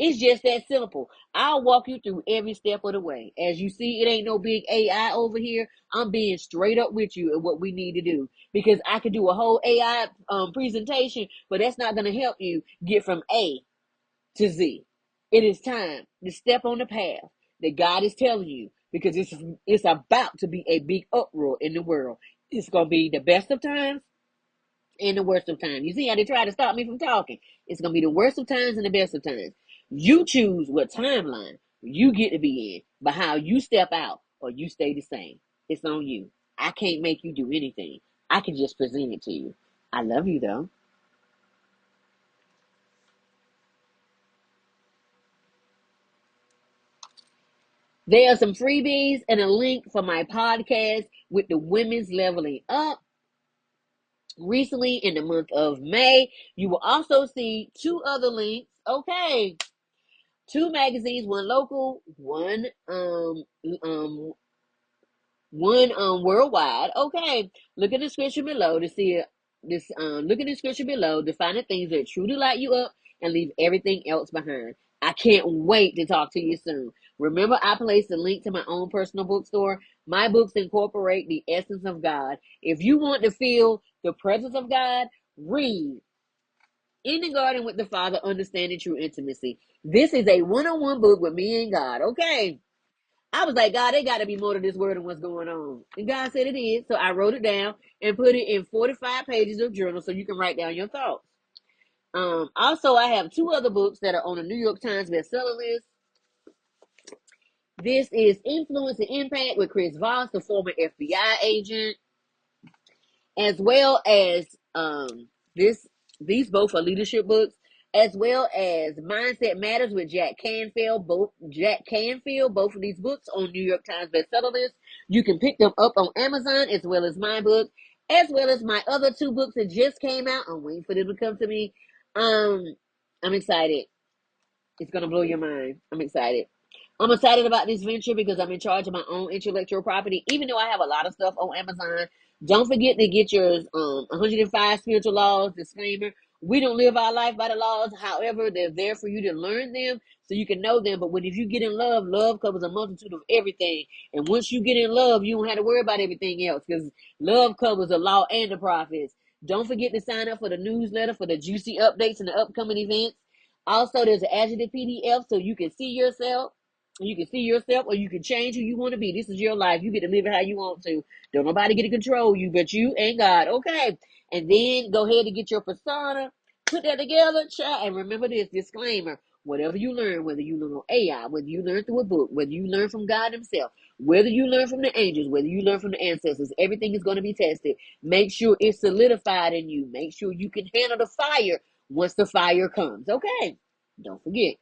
It's just that simple. I'll walk you through every step of the way. As you see, it ain't no big AI over here. I'm being straight up with you and what we need to do. Because I could do a whole AI presentation, but that's not going to help you get from A to Z. It is time to step on the path that God is telling you because it's about to be a big uproar in the world. It's going to be the best of times and the worst of times. You see how they try to stop me from talking? It's going to be the worst of times and the best of times. You choose what timeline you get to be in, but how you step out or you stay the same. It's on you. I can't make you do anything. I can just present it to you. I love you though. There are some freebies and a link for my podcast with the women's leveling up recently in the month of May. You will also see 2 other links. Okay. 2 magazines, one local, um one worldwide. Okay, look in the description below to see this. Look in the description below to find the things that truly light you up and leave everything else behind. I can't wait to talk to you soon. Remember, I placed a link to my own personal bookstore. My books incorporate the essence of God. If you want to feel the presence of God, read In the Garden with the Father, Understanding True Intimacy. This is a one-on-one book with me and God. Okay. I was like, God, they got to be more to this word than what's going on. And God said it is. So I wrote it down and put it in 45 pages of journal so you can write down your thoughts. Also, I have 2 other books that are on the New York Times bestseller list. This is Influence and Impact with Chris Voss, the former FBI agent, as well as this. These both are leadership books, as well as Mindset Matters with Jack Canfield. Both of these books on New York Times bestseller list. You can pick them up on Amazon as well as my book, as well as my other 2 books that just came out. I'm waiting for them to come to me. I'm excited. It's gonna blow your mind. I'm excited. I'm excited about this venture because I'm in charge of my own intellectual property. Even though I have a lot of stuff on Amazon, don't forget to get your 105 spiritual laws disclaimer. We don't live our life by the laws. However, they're there for you to learn them so you can know them. But if you get in love, love covers a multitude of everything. And once you get in love, you don't have to worry about everything else because love covers the law and the prophets. Don't forget to sign up for the newsletter for the juicy updates and the upcoming events. Also, there's an Adjective PDF so you can see yourself. You can see yourself or you can change who you want to be. This is your life. You get to live it how you want to. Don't nobody get to control you but you and God. Okay. And then go ahead and get your persona. Put that together, child. And remember this disclaimer. whatever you learn, whether you learn on AI, whether you learn through a book, whether you learn from God himself, whether you learn from the angels, whether you learn from the ancestors, everything is going to be tested. Make sure it's solidified in you. Make sure you can handle the fire once the fire comes. Okay. Don't forget.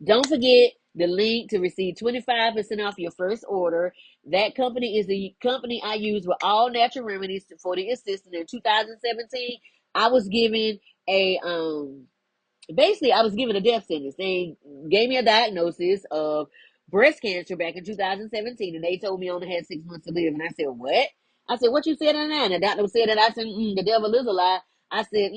Don't forget the link to receive 25% off your first order. That company is the company I use with all natural remedies for the assistant. In 2017, I was given a basically I was given a death sentence. They gave me a diagnosis of breast cancer back in 2017, and they told me I only had 6 months to live. And I said, "What?" I said, "What you said in that?" And the doctor said that. I said, "The devil is a lie." I said,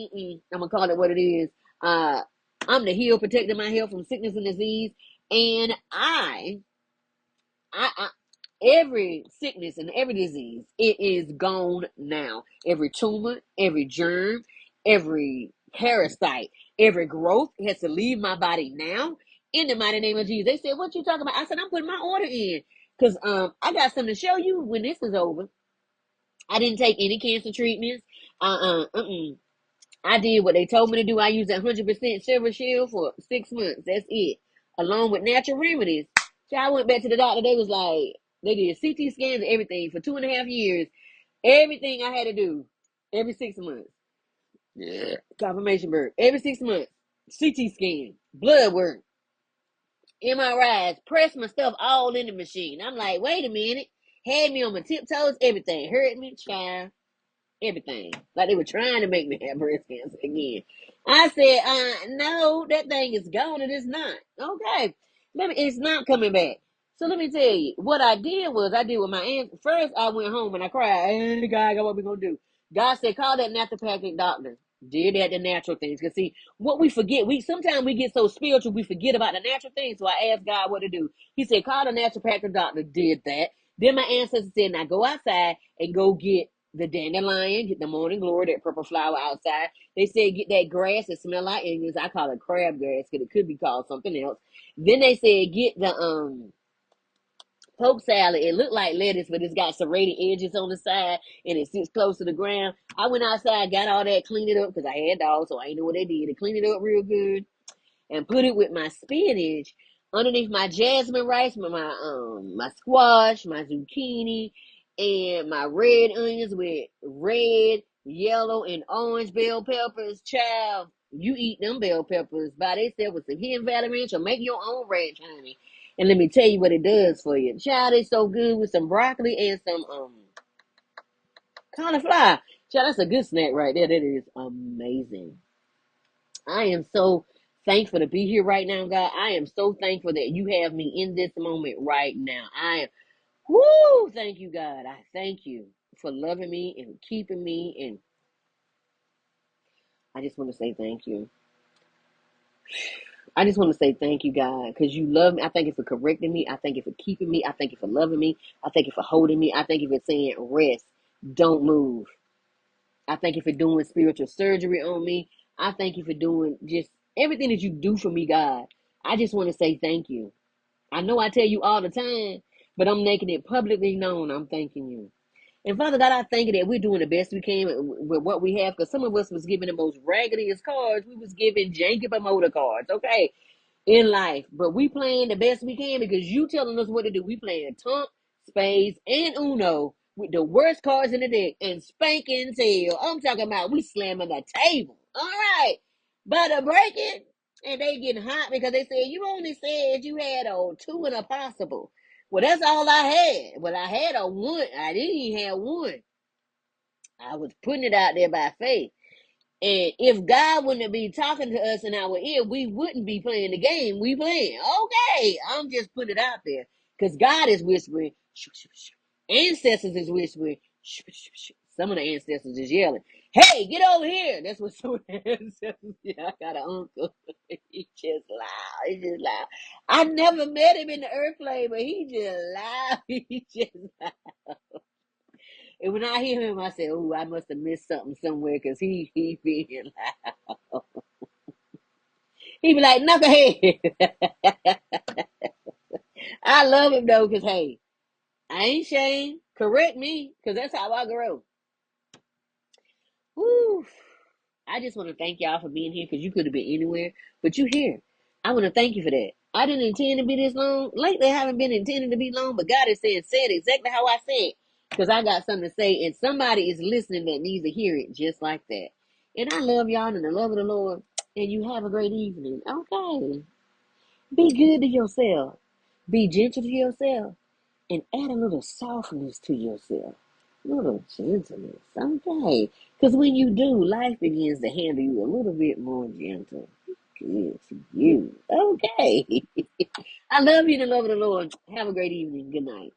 I'm gonna call it what it is. Uh, I'm the heal, protecting my health from sickness and disease, and I every sickness and every disease, it is gone now. Every tumor, every germ, every parasite, every growth has to leave my body now in the mighty name of Jesus. They said, "What you talking about?" I said, "I'm putting my order in because I got something to show you when this is over." I didn't take any cancer treatments. I did what they told me to do. I used 100% Silver Shield for 6 months. That's it. Along with natural remedies. So I went back to the doctor. They was like, they did CT scans and everything for 2.5 years. Everything I had to do every 6 months. Yeah. Confirmation birth. Every 6 months. CT scan. Blood work. MRIs. Press my stuff all in the machine. I'm like, wait a minute. Had me on my tiptoes. Everything. Hurt me, child. Everything. Like they were trying to make me have breast cancer again. I said, no, that thing is gone. It is not. Okay. It's not coming back. So let me tell you, what I did was I did with my aunt. First, I went home and I cried. Hey, God, what we gonna do? God said, call that naturopathic doctor. Did that the natural things. Cause see, what we forget, we sometimes we get so spiritual, we forget about the natural things. So I asked God what to do. He said, call the naturopathic doctor. Did that. Then my ancestor said, now go outside and go get the dandelion, get the morning glory, that purple flower outside. They said get that grass that smell like onions. I call it crabgrass because it could be called something else. Then they said get the poke salad. It looked like lettuce, but it's got serrated edges on the side and it sits close to the ground. I went outside, got all that, cleaned it up because I had dogs, so I didn't know what they did. They cleaned it up real good and put it with my spinach underneath my jasmine rice, my squash, my zucchini, and my red onions with red, yellow, and orange bell peppers. Child, you eat them bell peppers by themselves with some Hidden Valley Ranch or make your own ranch, honey. And let me tell you what it does for you. Child, it's so good with some broccoli and some cauliflower. Child, that's a good snack right there. That is amazing. I am so thankful to be here right now, God. I am so thankful that you have me in this moment right now. I am, whoo, thank you, God. I thank you for loving me and keeping me. And I just want to say thank you. I just want to say thank you, God, because you love me. I thank you for correcting me. I thank you for keeping me. I thank you for loving me. I thank you for holding me. I thank you for saying rest. Don't move. I thank you for doing spiritual surgery on me. I thank you for doing just everything that you do for me, God. I just want to say thank you. I know I tell you all the time, but I'm making it publicly known. I'm thanking you. And Father God, I thank you that we're doing the best we can with what we have, because some of us was given the most raggediest cards. We was given janky promoter cards, okay, in life. But we playing the best we can because you telling us what to do. We playing Trump, Spades, and Uno with the worst cards in the deck and spanking tail. I'm talking about we slamming the table. All right. But to break it, and they getting hot because they said you only said you had a two and a possible. Well, that's all I had. Well, I had a one. I didn't even have one. I was putting it out there by faith. And if God wouldn't be talking to us in our ear, we wouldn't be playing the game we playing. Okay, I'm just putting it out there because God is whispering. Shh, shh, shh. Ancestors is whispering. Shh, shh, shh. Some of the ancestors is yelling, "Hey, get over here!" That's what some of the ancestors. Yeah, I got an uncle. He just loud. He just loud. I never met him in the earth plane, but he just loud. He just loud. And when I hear him, I say, "Oh, I must have missed something somewhere," because he being loud. He be like, "Knucklehead." I love him though, because hey, I ain't ashamed. Correct me, because that's how I grow. Woo. I just want to thank y'all for being here because you could have been anywhere, but you're here. I want to thank you for that. I didn't intend to be this long. Lately, I haven't been intending to be long, but God is saying, say it exactly how I said because I got something to say, and somebody is listening that needs to hear it just like that. And I love y'all in the love of the Lord, and you have a great evening. Okay. Be good to yourself. Be gentle to yourself and add a little softness to yourself. A little gentleness. Okay. Because when you do, life begins to handle you a little bit more gentle. Good for you. Okay. I love you in the love of the Lord. Have a great evening. Good night.